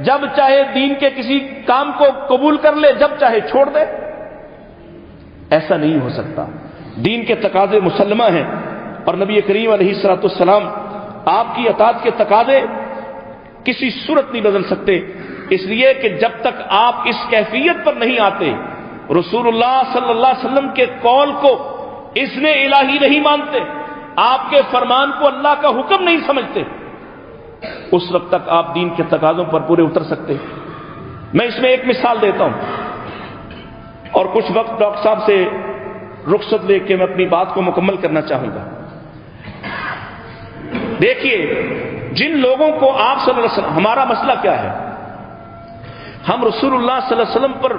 جب چاہے دین کے کسی کام کو قبول کر لے, جب چاہے چھوڑ دے. ایسا نہیں ہو سکتا. دین کے تقاضے مسلمہ ہیں اور نبی کریم علیہ الصلوۃ والسلام آپ کی اطاعت کے تقاضے کسی صورت نہیں بدل سکتے. اس لیے کہ جب تک آپ اس کیفیت پر نہیں آتے, رسول اللہ صلی اللہ علیہ وسلم کے قول کو اس نے الہی نہیں مانتے, آپ کے فرمان کو اللہ کا حکم نہیں سمجھتے, اس وقت تک آپ دین کے تقاضوں پر پورے اتر سکتے. میں اس میں ایک مثال دیتا ہوں اور کچھ وقت ڈاکٹر صاحب سے رخصت لے کے میں اپنی بات کو مکمل کرنا چاہوں گا. دیکھیے, جن لوگوں کو آپ صلی اللہ علیہ وسلم, ہمارا مسئلہ کیا ہے, ہم رسول اللہ صلی اللہ علیہ وسلم پر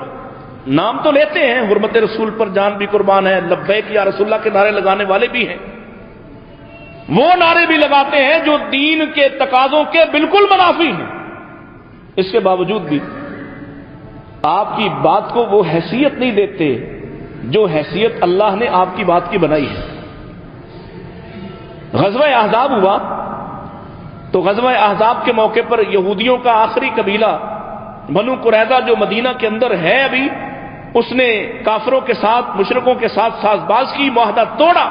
نام تو لیتے ہیں, حرمت رسول پر جان بھی قربان ہے, لبیک یا رسول اللہ کے نعرے لگانے والے بھی ہیں, وہ نعرے بھی لگاتے ہیں جو دین کے تقاضوں کے بالکل منافی ہیں. اس کے باوجود بھی آپ کی بات کو وہ حیثیت نہیں دیتے جو حیثیت اللہ نے آپ کی بات کی بنائی ہے. غزوہ احزاب ہوا تو غزوہ احزاب کے موقع پر یہودیوں کا آخری قبیلہ بنو قریظہ جو مدینہ کے اندر ہے ابھی, اس نے کافروں کے ساتھ مشرکوں کے ساتھ ساز باز کی, معاہدہ توڑا.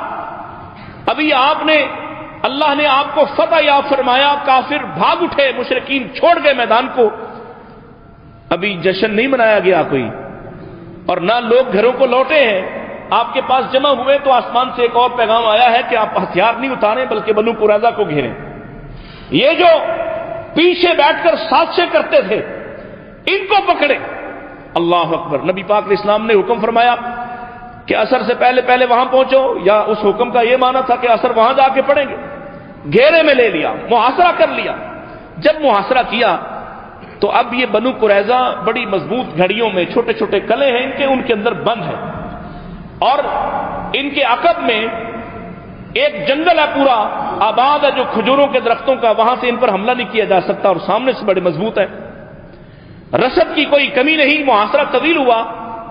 ابھی اللہ نے آپ کو فتح یاب فرمایا, کافر بھاگ اٹھے, مشرکین چھوڑ گئے میدان کو. ابھی جشن نہیں منایا گیا کوئی اور نہ لوگ گھروں کو لوٹے ہیں. آپ کے پاس جمع ہوئے تو آسمان سے ایک اور پیغام آیا ہے کہ آپ ہتھیار نہیں اتاریں بلکہ بنو قریظہ کو گھیریں. یہ جو پیچھے بیٹھ کر سازشیں کرتے تھے ان کو پکڑے. اللہ اکبر. نبی پاک علیہ السلام نے حکم فرمایا کہ عصر سے پہلے وہاں پہنچو, یا اس حکم کا یہ معنی تھا کہ عصر وہاں جا کے پڑھیں گے. گھیرے میں لے لیا, محاصرہ کر لیا. جب محاصرہ کیا تو اب یہ بنو قریظہ بڑی مضبوط گھڑیوں میں, چھوٹے چھوٹے قلعے ہیں ان کے اندر بند ہے, اور ان کے عقب میں ایک جنگل ہے پورا آباد ہے جو کھجوروں کے درختوں کا, وہاں سے ان پر حملہ نہیں کیا جا سکتا, اور سامنے سے بڑے مضبوط ہے. رسد کی کوئی کمی نہیں. محاصرہ طویل ہوا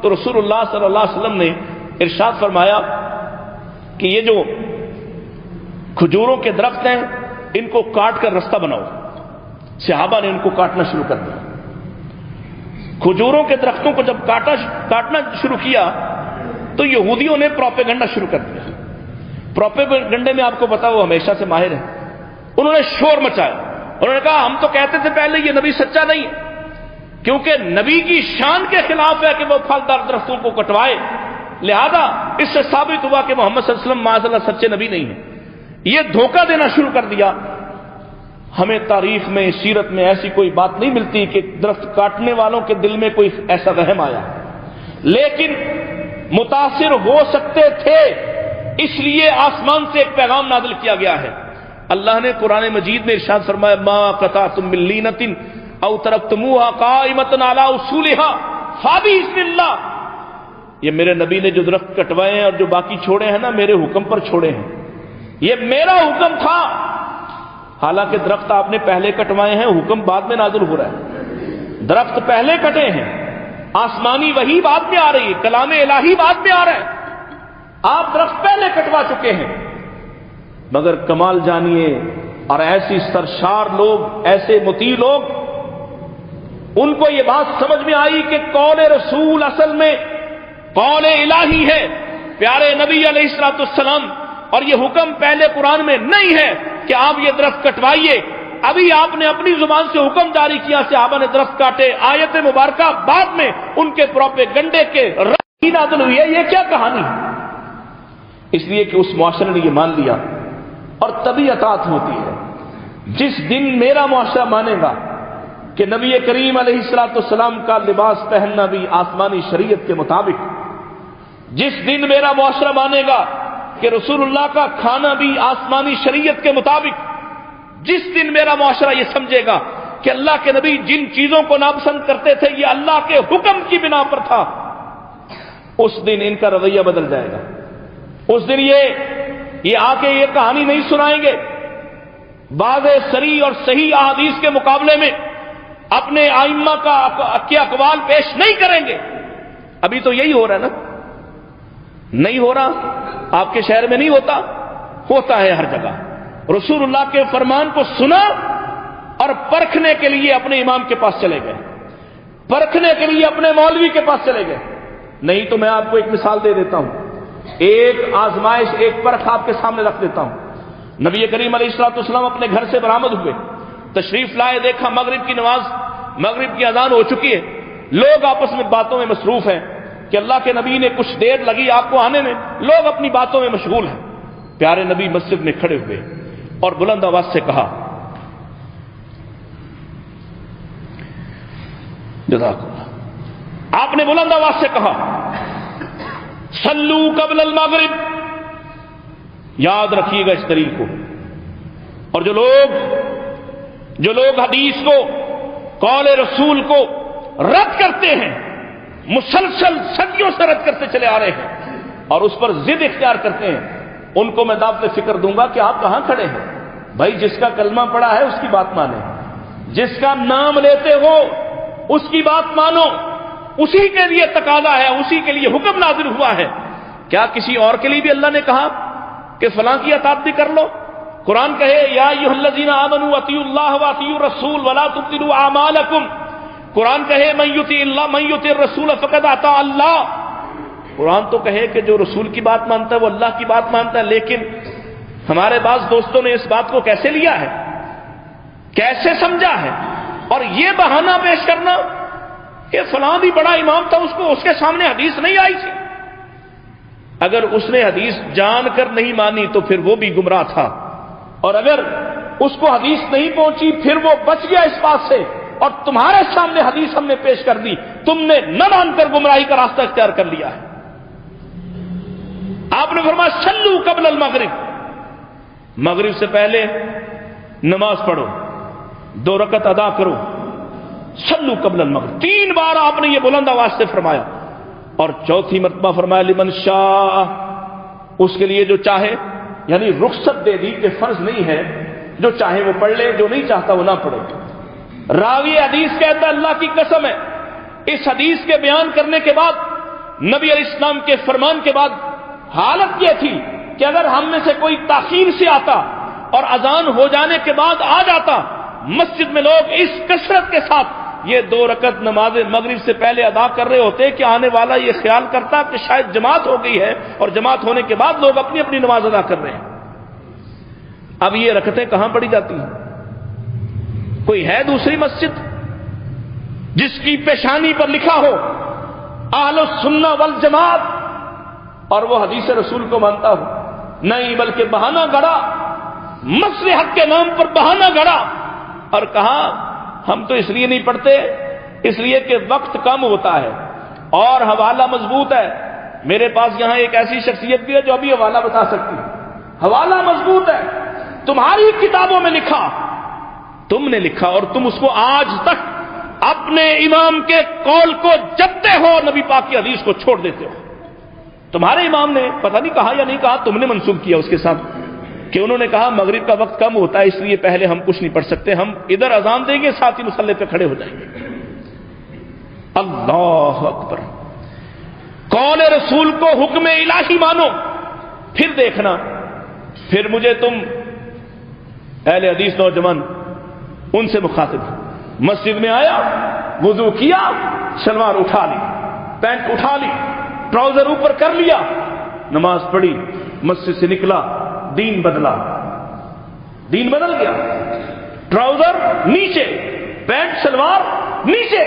تو رسول اللہ صلی اللہ علیہ وسلم نے ارشاد فرمایا کہ یہ جو کھجوروں کے درخت ہیں ان کو کاٹ کر رستہ بناؤ. صحابہ نے ان کو کاٹنا شروع کر دیا. کھجوروں کے درختوں کو جب کاٹنا شروع کیا تو یہودیوں نے پروپیگنڈا شروع کر دیا. پروپیگنڈے میں آپ کو پتا وہ ہمیشہ سے ماہر ہے. انہوں نے شور مچایا, انہوں نے کہا ہم تو کہتے تھے پہلے یہ نبی سچا نہیں ہے, کیونکہ نبی کی شان کے خلاف ہے کہ وہ پھلدار درختوں کو کٹوائے, لہذا اس سے ثابت ہوا کہ محمد صلی اللہ علیہ وسلم معاذ اللہ سچے نبی نہیں ہیں. یہ دھوکہ دینا شروع کر دیا. ہمیں تاریخ میں سیرت میں ایسی کوئی بات نہیں ملتی کہ درخت کاٹنے والوں کے دل میں کوئی ایسا وہم آیا, لیکن متاثر ہو سکتے تھے, اس لیے آسمان سے ایک پیغام نازل کیا گیا ہے. اللہ نے قرآن مجید میں ارشاد فرمایا ما قطعتم من لینۃ او ترکتموها قائمۃ علی اصولها فباذن اللہ. یہ میرے نبی نے جو درخت کٹوائے ہیں اور جو باقی چھوڑے ہیں نا, میرے حکم پر چھوڑے ہیں. یہ میرا حکم تھا. حالانکہ درخت آپ نے پہلے کٹوائے ہیں, حکم بعد میں نازل ہو رہا ہے. درخت پہلے کٹے ہیں آسمانی وحی بعد میں آ رہی ہے، کلام الہی بعد میں آ رہا ہے، آپ درخت پہلے کٹوا چکے ہیں۔ مگر کمال جانیے، اور ایسی سرشار لوگ، ایسے مطیع لوگ، ان کو یہ بات سمجھ میں آئی کہ قول رسول اصل میں قول الہی ہے، پیارے نبی علیہ الصلوۃ والسلام، اور یہ حکم پہلے قرآن میں نہیں ہے کہ آپ یہ درخت کٹوائیے۔ ابھی آپ نے اپنی زبان سے حکم جاری کیا، صحابہ نے درخت کاٹے، آیت مبارکہ بعد میں ان کے پروپیگنڈے کے رد نازل ہوئی ہے۔ یہ کیا کہانی ہے؟ اس لیے کہ اس معاشرے نے یہ مان لیا، اور تبھی اطاعت ہوتی ہے۔ جس دن میرا معاشرہ مانے گا کہ نبی کریم علیہ الصلوۃ والسلام کا لباس پہننا بھی آسمانی شریعت کے مطابق، جس دن میرا معاشرہ مانے گا کہ رسول اللہ کا کھانا بھی آسمانی شریعت کے مطابق، جس دن میرا معاشرہ یہ سمجھے گا کہ اللہ کے نبی جن چیزوں کو ناپسند کرتے تھے یہ اللہ کے حکم کی بنا پر تھا، اس دن ان کا رویہ بدل جائے گا۔ اس دن یہ آ کے یہ کہانی نہیں سنائیں گے، واضح صریح اور صحیح احادیث کے مقابلے میں اپنے ائمہ کے اقوال پیش نہیں کریں گے۔ ابھی تو یہی ہو رہا ہے نا، نہیں ہو رہا؟ آپ کے شہر میں نہیں ہوتا؟ ہوتا ہے ہر جگہ۔ رسول اللہ کے فرمان کو سنا اور پرکھنے کے لیے اپنے امام کے پاس چلے گئے، پرکھنے کے لیے اپنے مولوی کے پاس چلے گئے۔ نہیں تو میں آپ کو ایک مثال دے دیتا ہوں، ایک آزمائش، ایک پرکھ آپ کے سامنے رکھ دیتا ہوں۔ نبی کریم علیہ الصلوۃ والسلام اپنے گھر سے برآمد ہوئے، تشریف لائے، دیکھا مغرب کی نماز، مغرب کی اذان ہو چکی ہے، لوگ آپس میں باتوں میں مصروف ہیں کہ اللہ کے نبی نے کچھ دیر لگی آپ کو آنے میں، لوگ اپنی باتوں میں مشغول ہیں۔ پیارے نبی مسجد میں کھڑے ہوئے اور بلند آواز سے کہا، جزاک اللہ، آپ نے بلند آواز سے کہا، صلو قبل المغرب۔ یاد رکھیے گا اس طریق کو، اور جو لوگ حدیث کو، قول رسول کو رد کرتے ہیں، مسلسل صدیوں سے رد کرتے چلے آ رہے ہیں اور اس پر ضد اختیار کرتے ہیں، ان کو میں دعوت فکر دوں گا کہ آپ کہاں کھڑے ہیں بھائی؟ جس کا کلمہ پڑا ہے اس کی بات مانیں، جس کا نام لیتے ہو اس کی بات مانو، اسی کے لیے تقاضا ہے، اسی کے لیے حکم نازل ہوا ہے۔ کیا کسی اور کے لیے بھی اللہ نے کہا کہ فلاں کی اطاعت بھی کر لو؟ قرآن کہے یا ایھا الذین آمنوا اطیعوا اللہ واطیعوا الرسول ولا تبطلوا اعمالکم، قرآن کہے من یطع الرسول فقد اطاع اللہ، قرآن تو کہے کہ جو رسول کی بات مانتا ہے وہ اللہ کی بات مانتا ہے۔ لیکن ہمارے بعض دوستوں نے اس بات کو کیسے لیا ہے، کیسے سمجھا ہے، اور یہ بہانہ پیش کرنا کہ فلاں بھی بڑا امام تھا، اس کے سامنے حدیث نہیں آئی تھی۔ اگر اس نے حدیث جان کر نہیں مانی تو پھر وہ بھی گمراہ تھا، اور اگر اس کو حدیث نہیں پہنچی پھر وہ بچ گیا اس بات سے، اور تمہارے سامنے حدیث ہم نے پیش کر دی، تم نے نہ مان کر گمراہی کا راستہ اختیار کر لیا ہے۔ آپ نے فرمایا صلو قبل المغرب، مغرب سے پہلے نماز پڑھو، 2 رکعت ادا کرو، صلو قبل المغرب، 3 بار آپ نے یہ بلند آواز سے فرمایا، اور چوتھی مرتبہ فرمایا لمن شاء، اس کے لیے جو چاہے، یعنی رخصت دے دی کہ فرض نہیں ہے، جو چاہے وہ پڑھ لے، جو نہیں چاہتا وہ نہ پڑھے۔ راوی حدیث کہتا ہے اللہ کی قسم ہے، اس حدیث کے بیان کرنے کے بعد، نبی علیہ السلام کے فرمان کے بعد، حالت یہ تھی کہ اگر ہم میں سے کوئی تاخیر سے آتا اور اذان ہو جانے کے بعد آ جاتا، مسجد میں لوگ اس کثرت کے ساتھ یہ 2 رکعت نماز مغرب سے پہلے ادا کر رہے ہوتے کہ آنے والا یہ خیال کرتا کہ شاید جماعت ہو گئی ہے، اور جماعت ہونے کے بعد لوگ اپنی اپنی نماز ادا کر رہے ہیں۔ اب یہ رکعتیں کہاں پڑھی جاتی ہیں؟ کوئی ہے دوسری مسجد جس کی پیشانی پر لکھا ہو اہل السنہ والجماعت اور وہ حدیث رسول کو مانتا ہو؟ نہیں، بلکہ بہانہ گڑا، مصلحت کے نام پر بہانہ گڑا، اور کہا ہم تو اس لیے نہیں پڑھتے، اس لیے کہ وقت کم ہوتا ہے اور حوالہ مضبوط ہے۔ میرے پاس یہاں ایک ایسی شخصیت بھی ہے جو ابھی حوالہ بتا سکتی ہے، حوالہ مضبوط ہے، تمہاری کتابوں میں لکھا، تم نے لکھا، اور تم اس کو آج تک اپنے امام کے قول کو جپتے ہو، نبی پاک کی حدیث کو چھوڑ دیتے ہو۔ تمہارے امام نے پتہ نہیں کہا یا نہیں کہا، تم نے منسوخ کیا اس کے ساتھ کہ انہوں نے کہا مغرب کا وقت کم ہوتا ہے اس لیے پہلے ہم کچھ نہیں پڑھ سکتے، ہم ادھر اذان دیں گے ساتھ ہی مصلی پہ کھڑے ہو جائیں گے۔ اللہ اکبر. قول رسول کو حکم الہی مانو, پھر دیکھنا پھر مجھے تم اہل حدیث نوجوان ان سے مخاطب. مسجد میں آیا, وضو کیا, شلوار اٹھا لی, پینٹ اٹھا لی, ٹراؤزر اوپر کر لیا, نماز پڑھی, مسجد سے نکلا, دین بدلا, دین بدل گیا. ٹراؤزر نیچے, پینٹ شلوار نیچے.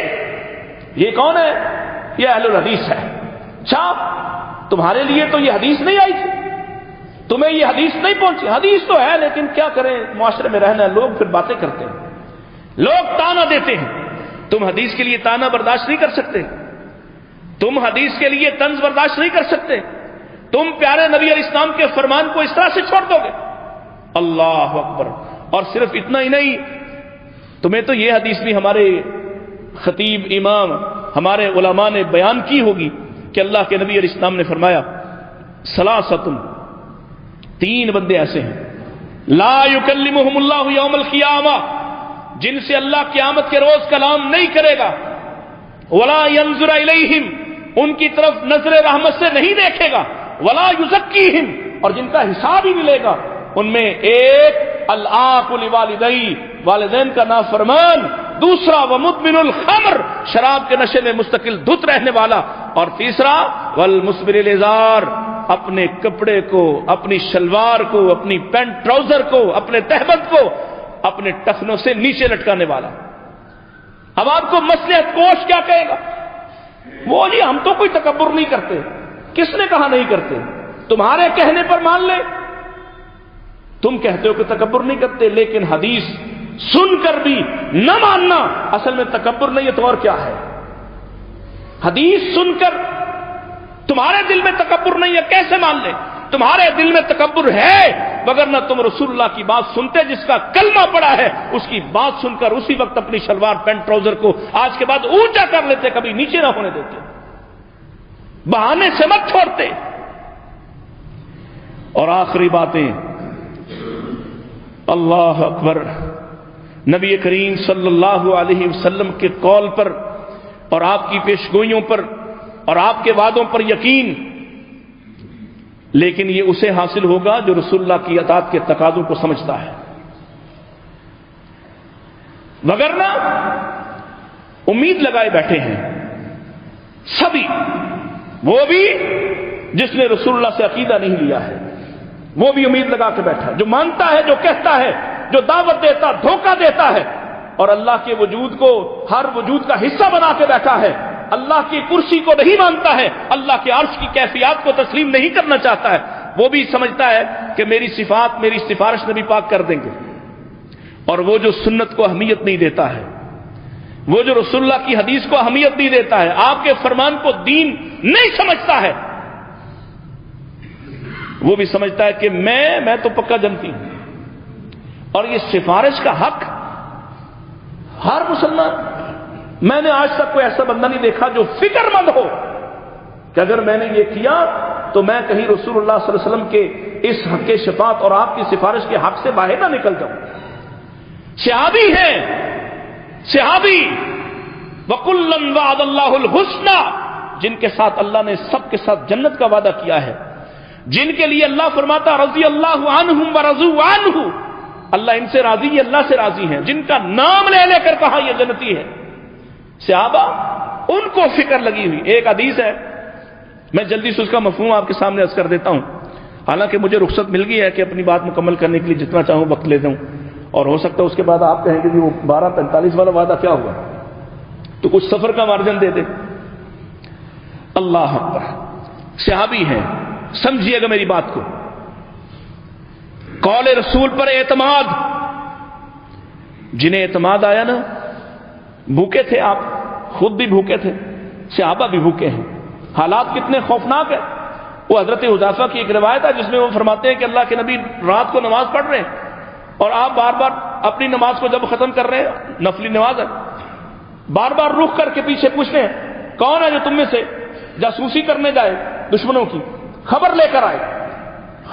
یہ کون ہے؟ یہ اہل الحدیث ہے. اچھا, تمہارے لیے تو یہ حدیث نہیں آئی تھی, تمہیں یہ حدیث نہیں پہنچی. حدیث تو ہے لیکن کیا کریں, معاشرے میں رہنا ہے, لوگ پھر باتیں کرتے ہیں, لوگ تانا دیتے ہیں. تم حدیث کے لیے تانا برداشت نہیں کر سکتے, تم حدیث کے لیے طنز برداشت نہیں کر سکتے, تم پیارے نبی علیہ السلام کے فرمان کو اس طرح سے چھوڑ دو گے. اللہ اکبر. اور صرف اتنا ہی نہیں, تمہیں تو یہ حدیث بھی ہمارے خطیب امام ہمارے علماء نے بیان کی ہوگی کہ اللہ کے نبی علیہ السلام نے فرمایا ثلاثۃ, تین بندے ایسے ہیں لا یکلمہم اللہ یوم القیامہ, جن سے اللہ قیامت کے روز کلام نہیں کرے گا, ولا ینظر الیہم, ان کی طرف نظر رحمت سے نہیں دیکھے گا, ولا یزکیہم, اور جن کا حساب ہی ملے گا. ان میں ایک العاق لوالدی, والدین کا نافرمان, دوسرا ومدمن الخمر, شراب کے نشے میں مستقل دھت رہنے والا, اور تیسرا والمسبل الازار, اپنے کپڑے کو, اپنی شلوار کو, اپنی پینٹ ٹراؤزر کو, اپنے تہبند کو اپنے ٹخنوں سے نیچے لٹکانے والا. اب آپ کو مصلحت کوش کیا کہے گا؟ وہ جی ہم تو کوئی تکبر نہیں کرتے. کس نے کہا نہیں کرتے؟ تمہارے کہنے پر مان لے. تم کہتے ہو کہ تکبر نہیں کرتے, لیکن حدیث سن کر بھی نہ ماننا اصل میں تکبر نہیں ہے تو اور کیا ہے؟ حدیث سن کر تمہارے دل میں تکبر نہیں ہے, کیسے مان لیں؟ تمہارے دل میں تکبر ہے, مگر نہ تم رسول اللہ کی بات سنتے, جس کا کلمہ پڑا ہے اس کی بات سن کر اسی وقت اپنی شلوار پینٹ ٹراؤزر کو آج کے بعد اونچا کر لیتے, کبھی نیچے نہ ہونے دیتے, بہانے سے مت چھوڑتے. اور آخری باتیں, اللہ اکبر, نبی کریم صلی اللہ علیہ وسلم کے قول پر اور آپ کی پیشگوئیوں پر اور آپ کے وعدوں پر یقین, لیکن یہ اسے حاصل ہوگا جو رسول اللہ کی اطاعت کے تقاضوں کو سمجھتا ہے. وگرنہ امید لگائے بیٹھے ہیں سبھی, وہ بھی جس نے رسول اللہ سے عقیدہ نہیں لیا ہے, وہ بھی امید لگا کے بیٹھا, جو مانتا ہے, جو کہتا ہے, جو دعوت دیتا, دھوکہ دیتا ہے, اور اللہ کے وجود کو ہر وجود کا حصہ بنا کے بیٹھا ہے, اللہ کی کرسی کو نہیں مانتا ہے, اللہ کے عرش کی کیفیات کو تسلیم نہیں کرنا چاہتا ہے, وہ بھی سمجھتا ہے کہ میری صفات, میری سفارش نبی پاک کر دیں گے. اور وہ جو سنت کو اہمیت نہیں دیتا ہے, وہ جو رسول اللہ کی حدیث کو اہمیت نہیں دیتا ہے, آپ کے فرمان کو دین نہیں سمجھتا ہے, وہ بھی سمجھتا ہے کہ میں تو پکا جنتی ہوں. اور یہ سفارش کا حق ہر مسلمان, میں نے آج تک کوئی ایسا بندہ نہیں دیکھا جو فکر مند ہو کہ اگر میں نے یہ کیا تو میں کہیں رسول اللہ صلی اللہ علیہ وسلم کے اس حق کے شفاعت اور آپ کی سفارش کے حق سے باہر نہ نکل جاؤں. صحابی ہیں, صحابی وَكُلًّا وَعَدَ اللَّهُ الْحُسْنَى, جن کے ساتھ اللہ نے سب کے ساتھ جنت کا وعدہ کیا ہے, جن کے لیے اللہ فرماتا رضی اللہ عنہم ورضوا عنہ, اللہ ان سے راضی ہے, اللہ سے راضی ہیں, جن کا نام لے لے کر کہا یہ جنتی ہے. صحابہ ان کو فکر لگی ہوئی. ایک حدیث ہے, میں جلدی سے اس کا مفہوم آپ کے سامنے عرض کر دیتا ہوں, حالانکہ مجھے رخصت مل گئی ہے کہ اپنی بات مکمل کرنے کے لیے جتنا چاہوں وقت لیتا ہوں, اور ہو سکتا ہے اس کے بعد آپ کہیں کہ وہ 12:45 والا وعدہ کیا ہوا, تو کچھ سفر کا مارجن دے دے. اللہ اکبر, صحابی ہیں, سمجھیے گا میری بات کو. قول رسول پر اعتماد, جنہیں اعتماد آیا نا, بھوکے تھے آپ, خود بھی بھوکے تھے, صحابہ بھی بھوکے ہیں. حالات کتنے خوفناک ہیں. وہ حضرت حذیفہ کی ایک روایت ہے جس میں وہ فرماتے ہیں کہ اللہ کے نبی رات کو نماز پڑھ رہے ہیں اور آپ بار بار اپنی نماز کو جب ختم کر رہے ہیں, نفلی نماز ہے, بار بار رخ کر کے پیچھے پوچھتے ہیں کون ہے جو تم میں سے جاسوسی کرنے جائے دشمنوں کی, خبر لے کر آئے.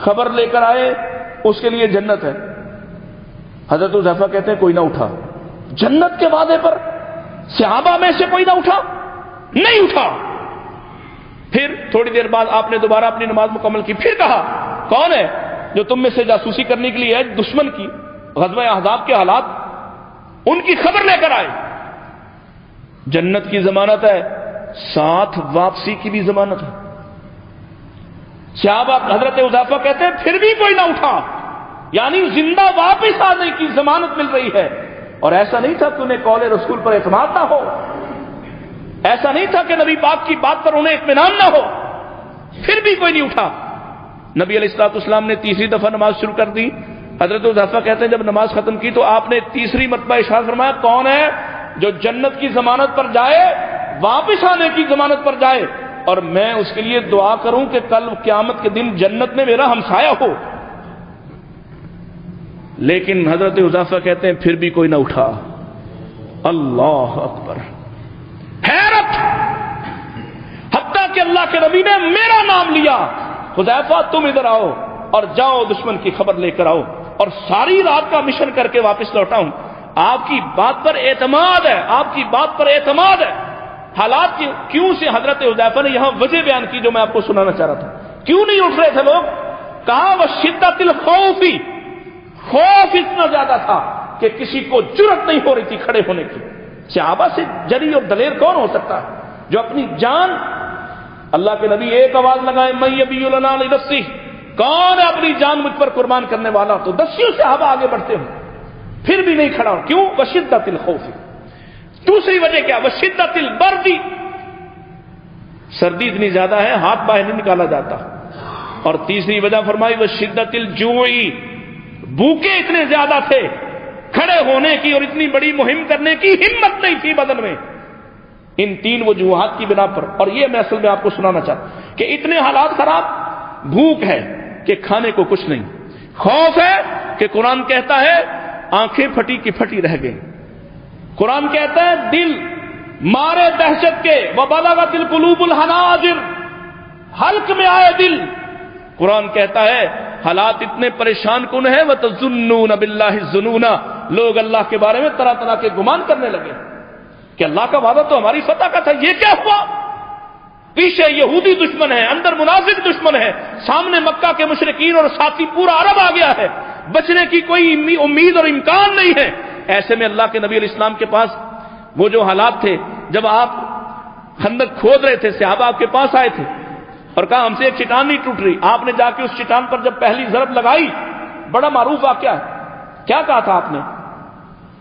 خبر لے کر آئے, اس کے لیے جنت ہے. حضرت حذیفہ کہتے ہیں کوئی نہ اٹھا. جنت کے وعدے پر صحابہ میں سے کوئی نہ اٹھا. نہیں اٹھا. پھر تھوڑی دیر بعد آپ نے دوبارہ اپنی نماز مکمل کی. پھر کہا کون ہے جو تم میں سے جاسوسی کرنے کے لیے ہے دشمن کی غزوہ احزاب کے حالات ان کی خبر لے کر آئے. جنت کی ضمانت ہے, ساتھ واپسی کی بھی ضمانت ہے. صحابہ حضرت حذیفہ کہتے ہیں پھر بھی کوئی نہ اٹھا, یعنی زندہ واپس آنے کی ضمانت مل رہی ہے. اور ایسا نہیں تھا کہ انہیں قول رسول پر اعتماد نہ ہو, ایسا نہیں تھا کہ نبی پاک کی بات پر انہیں اطمینان نہ ہو, پھر بھی کوئی نہیں اٹھا. نبی علیہ الصلوۃ والسلام نے تیسری دفعہ نماز شروع کر دی. حضرت حذیفہ کہتے ہیں جب نماز ختم کی تو آپ نے تیسری مرتبہ ارشاد فرمایا کون ہے جو جنت کی ضمانت پر جائے, واپس آنے کی ضمانت پر جائے, اور میں اس کے لیے دعا کروں کہ کل قیامت کے دن جنت میں میرا ہمسایہ ہو. لیکن حضرت حذیفہ کہتے ہیں پھر بھی کوئی نہ اٹھا. اللہ اکبر, حیرت, حتیٰ کہ اللہ کے نبی نے میرا نام لیا, حذیفہ تم ادھر آؤ اور جاؤ دشمن کی خبر لے کر آؤ, اور ساری رات کا مشن کر کے واپس لوٹا ہوں. آپ کی بات پر اعتماد ہے, آپ کی بات پر اعتماد ہے. حالات کیوں سے حضرت حذیفہ نے یہاں وجہ بیان کی جو میں آپ کو سنانا چاہ رہا تھا. کیوں نہیں اٹھ رہے تھے لوگ؟ کہا وہ شدت الخوف, خوف اتنا زیادہ تھا کہ کسی کو جرأت نہیں ہو رہی تھی کھڑے ہونے کی. صحابہ سے جری اور دلیر کون ہو سکتا ہے جو اپنی جان, اللہ کے نبی ایک آواز لگائے من یبی لنا لنفسہ, کون ہے اپنی جان مجھ پر قربان کرنے والا, تو دسیوں صحابہ آگے بڑھتے ہوں پھر بھی نہیں کھڑا ہو. کیوں؟ وشدت الخوف. دوسری وجہ کیا؟ وشدت البرد, سردی اتنی زیادہ ہے ہاتھ باہر نہیں نکالا جاتا. اور تیسری وجہ فرمائی وشدت الجوع, بھوکے اتنے زیادہ تھے, کھڑے ہونے کی اور اتنی بڑی مہم کرنے کی ہمت نہیں تھی بدن میں. ان تین وجوہات کی بنا پر, اور یہ میں اصل میں آپ کو سنانا چاہتا ہوں کہ اتنے حالات خراب, بھوک ہے کہ کھانے کو کچھ نہیں, خوف ہے کہ قرآن کہتا ہے آنکھیں پھٹی کی پھٹی رہ گئی, قرآن کہتا ہے دل مارے دہشت کے وبلغت القلوب الحناجر, حلق میں آئے دل. قرآن کہتا ہے حالات اتنے پریشان کن ہیں وَتَظُنُّونَ بِاللَّهِ الظُّنُونَ, لوگ اللہ کے بارے میں طرح طرح کے گمان کرنے لگے کہ اللہ کا وعدہ تو ہماری فتح کا تھا, یہ کیا ہوا؟ پیچھے یہودی دشمن ہے, اندر منافق دشمن ہے, سامنے مکہ کے مشرکین اور ساتھی پورا عرب آ گیا ہے, بچنے کی کوئی امید اور امکان نہیں ہے. ایسے میں اللہ کے نبی علیہ السلام کے پاس وہ جو حالات تھے, جب آپ خندق کھود رہے تھے صحابہ آپ کے پاس آئے تھے اور کہا ہم سے ایک چٹان نہیں ٹوٹ رہی. آپ نے جا کے اس چٹان پر جب پہلی ضرب لگائی, بڑا معروف واقعہ ہے, کیا کہا تھا آپ نے؟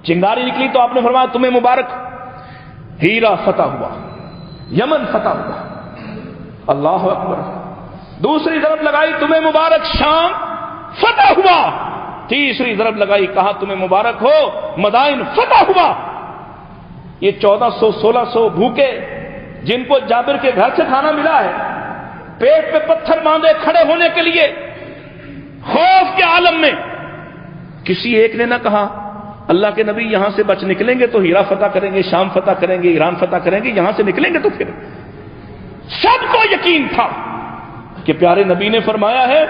چنگاری نکلی تو آپ نے فرمایا تمہیں مبارک, ہیرا فتح ہوا, یمن فتح ہوا. اللہ اکبر. دوسری ضرب لگائی تمہیں مبارک, شام فتح ہوا. تیسری ضرب لگائی, کہا تمہیں مبارک ہو, مدائن فتح ہوا. یہ 1400-1600 بھوکے جن کو جابر کے گھر سے کھانا ملا ہے, پیٹ پہ پتھر باندھے کھڑے ہونے کے لیے خوف کے عالم میں, کسی ایک نے نہ کہا اللہ کے نبی یہاں سے بچ نکلیں گے تو ہیرا فتح کریں گے, شام فتح کریں گے, ایران فتح کریں گے, یہاں سے نکلیں گے تو پھر. سب کو یقین تھا کہ پیارے نبی نے فرمایا ہے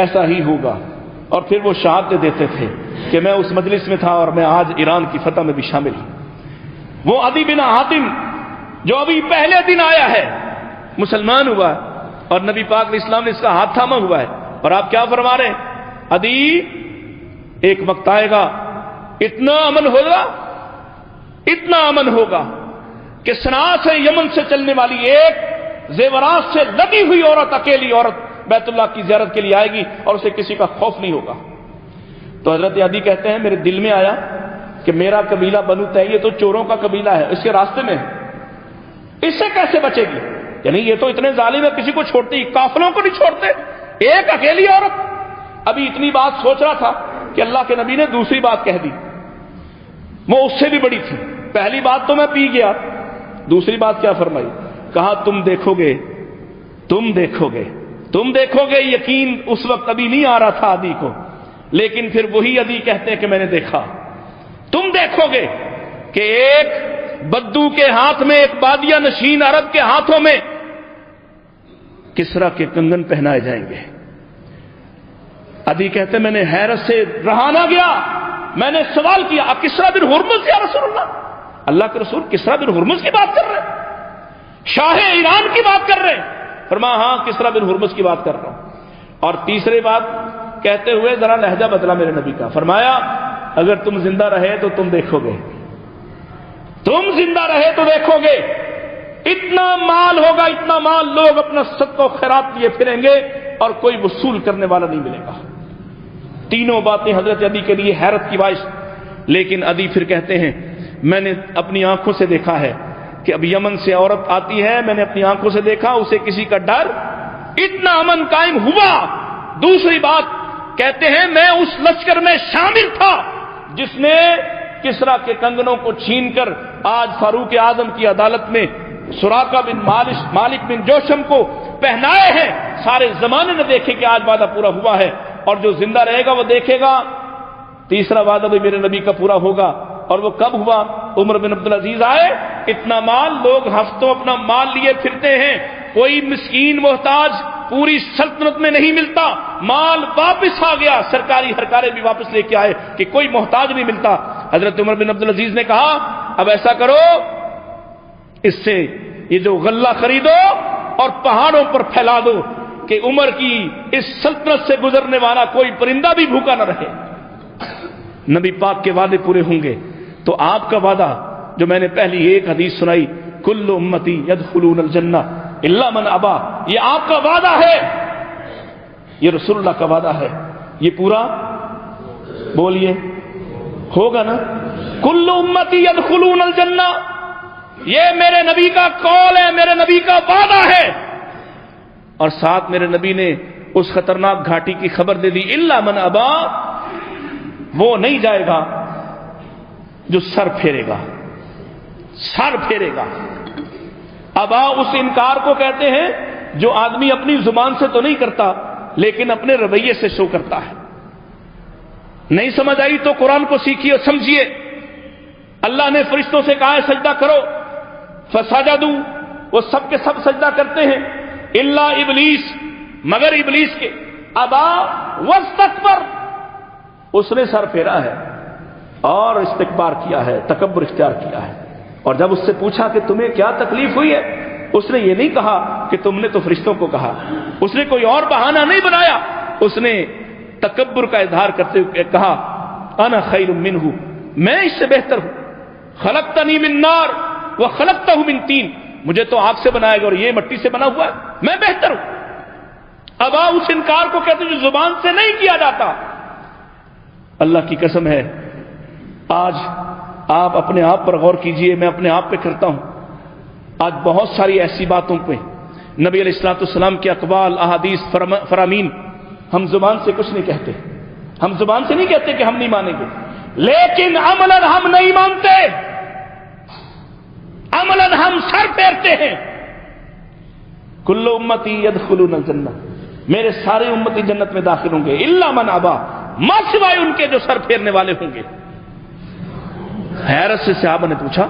ایسا ہی ہوگا. اور پھر وہ شہادت دیتے تھے کہ میں اس مجلس میں تھا اور میں آج ایران کی فتح میں بھی شامل ہوں. وہ عدی بن حاتم جو ابھی پہلے دن آیا ہے, مسلمان ہوا ہے, اور نبی پاک علیہ السلام نے اس کا ہاتھ تھاما ہوا ہے, اور آپ کیا فرما رہے ہیں؟ عدی ایک وقت آئے گا اتنا امن ہوگا, اتنا امن ہوگا کہ صنعاء سے یمن سے چلنے والی ایک زیورات سے لگی ہوئی عورت, اکیلی عورت بیت اللہ کی زیارت کے لیے آئے گی اور اسے کسی کا خوف نہیں ہوگا. تو حضرت عدی کہتے ہیں میرے دل میں آیا کہ میرا قبیلہ بنو تیم یہ تو چوروں کا قبیلہ ہے, اس کے راستے میں ہے, اس سے کیسے بچے گی؟ یعنی یہ تو اتنے ظالم ہے, کسی کو چھوڑتے ہی, قافلوں کو نہیں چھوڑتے, ایک اکیلی عورت. ابھی اتنی بات سوچ رہا تھا کہ اللہ کے نبی نے دوسری بات کہہ دی, وہ اس سے بھی بڑی تھی. پہلی بات تو میں پی گیا, دوسری بات کیا فرمائی؟ کہا تم دیکھو گے, تم دیکھو گے, تم دیکھو گے. یقین اس وقت ابھی نہیں آ رہا تھا عدی کو, لیکن پھر وہی عدی کہتے ہیں کہ میں نے دیکھا. تم دیکھو گے کہ ایک بدو کے ہاتھ میں, ایک بادیہ نشین عرب کے ہاتھوں میں کسرا کے کنگن پہنائے جائیں گے. عدی کہتے میں نے حیرت سے رہا نہ گیا, میں نے سوال کیا کسرا بن ہرمز یا رسول اللہ, اللہ کے رسول کسرا بن ہرمز کی بات کر رہے ہیں؟ شاہ ایران کی بات کر رہے ہیں؟ فرمایا ہاں کسریٰ بن ہرمز کی بات کر رہا ہوں۔ اور تیسری بات کہتے ہوئے ذرا لہجہ بدلا میرے نبی کا، فرمایا اگر تم زندہ رہے تو تم دیکھو گے، تم زندہ رہے تو دیکھو گے، اتنا مال ہوگا، اتنا مال، لوگ اپنا صدقہ و خیرات لیے پھریں گے اور کوئی وصول کرنے والا نہیں ملے گا۔ تینوں باتیں حضرت عدی کے لیے حیرت کی باعث، لیکن عدی پھر کہتے ہیں میں نے اپنی آنکھوں سے دیکھا ہے کہ اب یمن سے عورت آتی ہے، میں نے اپنی آنکھوں سے دیکھا، اسے کسی کا ڈر، اتنا امن قائم ہوا۔ دوسری بات کہتے ہیں میں اس لشکر میں شامل تھا جس نے کسریٰ کے کنگنوں کو چھین کر آج فاروق اعظم کی عدالت میں سراقہ بن مالک بن جوشم کو پہنائے ہیں۔ سارے زمانے نے دیکھے کہ آج وعدہ پورا ہوا ہے، اور جو زندہ رہے گا وہ دیکھے گا تیسرا وعدہ بھی میرے نبی کا پورا ہوگا۔ اور وہ کب ہوا؟ عمر بن عبدالعزیز آئے، اتنا مال، لوگ ہفتوں اپنا مال لیے پھرتے ہیں، کوئی مسکین محتاج پوری سلطنت میں نہیں ملتا، مال واپس آ گیا، سرکاری ہرکارے بھی واپس لے کے آئے کہ کوئی محتاج نہیں ملتا۔ حضرت عمر بن عبدالعزیز نے کہا اب ایسا کرو، اس سے یہ جو غلہ خریدو اور پہاڑوں پر پھیلا دو کہ عمر کی اس سلطنت سے گزرنے والا کوئی پرندہ بھی بھوکا نہ رہے۔ نبی پاک کے وعدے پورے ہوں گے تو آپ کا وعدہ جو میں نے پہلی ایک حدیث سنائی، کل امتی یدخلون الجنہ الا من ابا، یہ آپ کا وعدہ ہے، یہ رسول اللہ کا وعدہ ہے، یہ پورا بولیے ہوگا نا؟ کل امتی یدخلون الجنہ، یہ میرے نبی کا قول ہے، میرے نبی کا وعدہ ہے۔ اور ساتھ میرے نبی نے اس خطرناک گھاٹی کی خبر دے دی، الا من ابا، وہ نہیں جائے گا جو سر پھیرے گا، سر پھیرے گا۔ ابا اس انکار کو کہتے ہیں جو آدمی اپنی زبان سے تو نہیں کرتا لیکن اپنے رویے سے شو کرتا ہے۔ نہیں سمجھ آئی تو قرآن کو سیکھیے اور سمجھیے۔ اللہ نے فرشتوں سے کہا ہے سجدہ کرو، فسجدوا، وہ سب کے سب سجدہ کرتے ہیں، الا ابلیس، مگر ابلیس کے، ابا واستکبر، اس نے سر پھیرا ہے اور استکبار کیا ہے، تکبر اختیار کیا ہے۔ اور جب اس سے پوچھا کہ تمہیں کیا تکلیف ہوئی ہے، اس نے یہ نہیں کہا کہ تم نے تو فرشتوں کو کہا، اس نے کوئی اور بہانہ نہیں بنایا، اس نے تکبر کا اظہار کرتے ہوئے کہا انا خیر منہ، میں اس سے بہتر ہوں، خلقتنی من نار وخلقتہ من طین، مجھے تو آگ سے بنایا گیا اور یہ مٹی سے بنا ہوا ہے، میں بہتر ہوں۔ ابا اس انکار کو کہتے ہیں جو زبان سے نہیں کیا جاتا۔ اللہ کی قسم ہے، آج آپ اپنے آپ پر غور کیجئے، میں اپنے آپ پہ کرتا ہوں، آج بہت ساری ایسی باتوں پہ نبی علیہ الصلوۃ والسلام کے اقوال، احادیث، فرامین، ہم زبان سے کچھ نہیں کہتے، ہم زبان سے نہیں کہتے کہ ہم نہیں مانیں گے، لیکن عملاً ہم نہیں مانتے، عملاً ہم سر پھیرتے ہیں۔ کل امتی یدخلون الجنہ، میرے سارے امتی جنت میں داخل ہوں گے، الا من ابا، ما سوائے ان کے جو سر پھیرنے والے ہوں گے۔ حیرت سے صحابہ نے پوچھا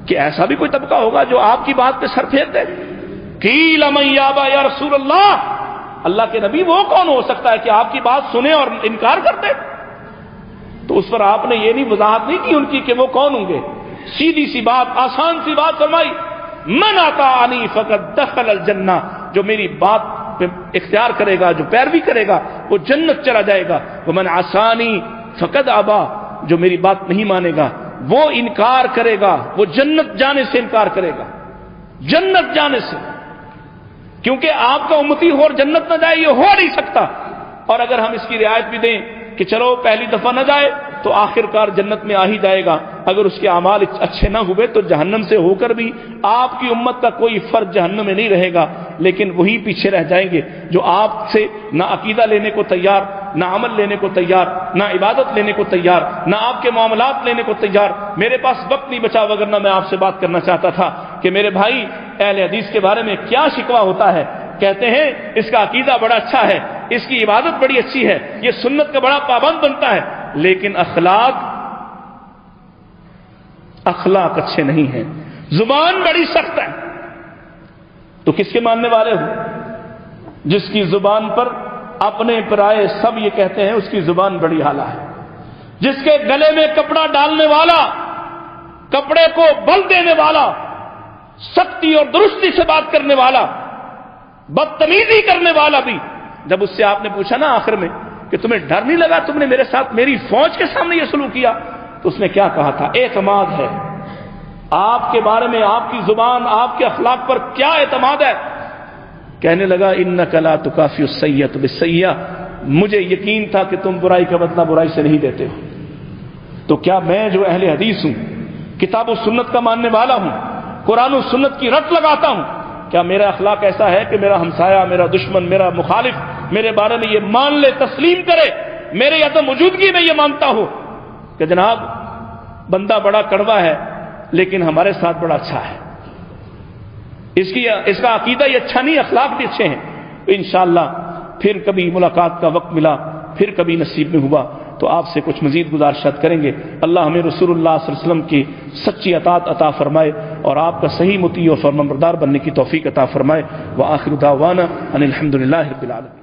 کہ ایسا بھی کوئی طبقہ ہوگا جو آپ کی بات پہ سر پھیر دے؟ قیل من یابا یا رسول اللہ، اللہ کے نبی وہ کون ہو سکتا ہے کہ آپ کی بات سنے اور انکار کر دے؟ تو اس پر آپ نے یہ نہیں وضاحت نہیں کی ان کی کہ وہ کون ہوں گے، سیدھی سی بات، آسان سی بات فرمائی، من اطاعنی فقد دخل الجنہ، جو میری بات پہ اختیار کرے گا، جو پیروی کرے گا وہ جنت چلا جائے گا، ومن عصانی فقد ابا، جو میری بات نہیں مانے گا وہ انکار کرے گا، وہ جنت جانے سے انکار کرے گا، جنت جانے سے، کیونکہ آپ کا امتی ہو اور جنت نہ جائے یہ ہو نہیں سکتا۔ اور اگر ہم اس کی رعایت بھی دیں کہ چلو پہلی دفعہ نہ جائے تو آخر کار جنت میں آ ہی جائے گا، اگر اس کے اعمال اچھے نہ ہوئے تو جہنم سے ہو کر بھی آپ کی امت کا کوئی فرد جہنم میں نہیں رہے گا، لیکن وہی پیچھے رہ جائیں گے جو آپ سے نہ عقیدہ لینے کو تیار، نہ عمل لینے کو تیار، نہ عبادت لینے کو تیار، نہ آپ کے معاملات لینے کو تیار۔ میرے پاس وقت نہیں بچا وگرنہ میں آپ سے بات کرنا چاہتا تھا کہ میرے بھائی اہل حدیث کے بارے میں کیا شکوہ ہوتا ہے، کہتے ہیں اس کا عقیدہ بڑا اچھا ہے، اس کی عبادت بڑی اچھی ہے، یہ سنت کا بڑا پابند بنتا ہے، لیکن اخلاق اچھے نہیں ہیں، زبان بڑی سخت ہے۔ تو کس کے ماننے والے ہو؟ جس کی زبان پر اپنے پرائے سب یہ کہتے ہیں اس کی زبان بڑی اعلیٰ ہے، جس کے گلے میں کپڑا ڈالنے والا، کپڑے کو بل دینے والا سختی اور درستی سے بات کرنے والا، بدتمیزی کرنے والا بھی، جب اس سے آپ نے پوچھا نا آخر میں کہ تمہیں ڈر نہیں لگا تم نے میرے ساتھ میری فوج کے سامنے یہ سلوک کیا، تو اس نے کیا کہا تھا؟ اعتماد ہے آپ کے بارے میں، آپ کی زبان، آپ کے اخلاق پر کیا اعتماد ہے؟ کہنے لگا انک لا تکافی السیئۃ بالسیئۃ، مجھے یقین تھا کہ تم برائی کا بدلہ برائی سے نہیں دیتے ہو۔ تو کیا میں جو اہل حدیث ہوں، کتاب و سنت کا ماننے والا ہوں، قرآن و سنت کی رٹ لگاتا ہوں، کیا میرا اخلاق ایسا ہے کہ میرا ہمسایہ، میرا دشمن، میرا مخالف میرے بارے میں یہ مان لے، تسلیم کرے، میرے عدم موجودگی میں یہ مانتا ہو کہ جناب بندہ بڑا کڑوا ہے لیکن ہمارے ساتھ بڑا اچھا ہے، اس کا عقیدہ یہ اچھا نہیں، اخلاق بھی اچھے ہیں، تو انشاءاللہ پھر کبھی ملاقات کا وقت ملا، پھر کبھی نصیب میں ہوا تو آپ سے کچھ مزید گزارشات کریں گے۔ اللہ ہمیں رسول اللہ صلی اللہ علیہ وسلم کی سچی اطاعت عطا فرمائے اور آپ کا صحیح مطیع اور فرمانبردار بننے کی توفیق عطا فرمائے۔ وآخر دعوانا ان الحمد للہ رب العالمین۔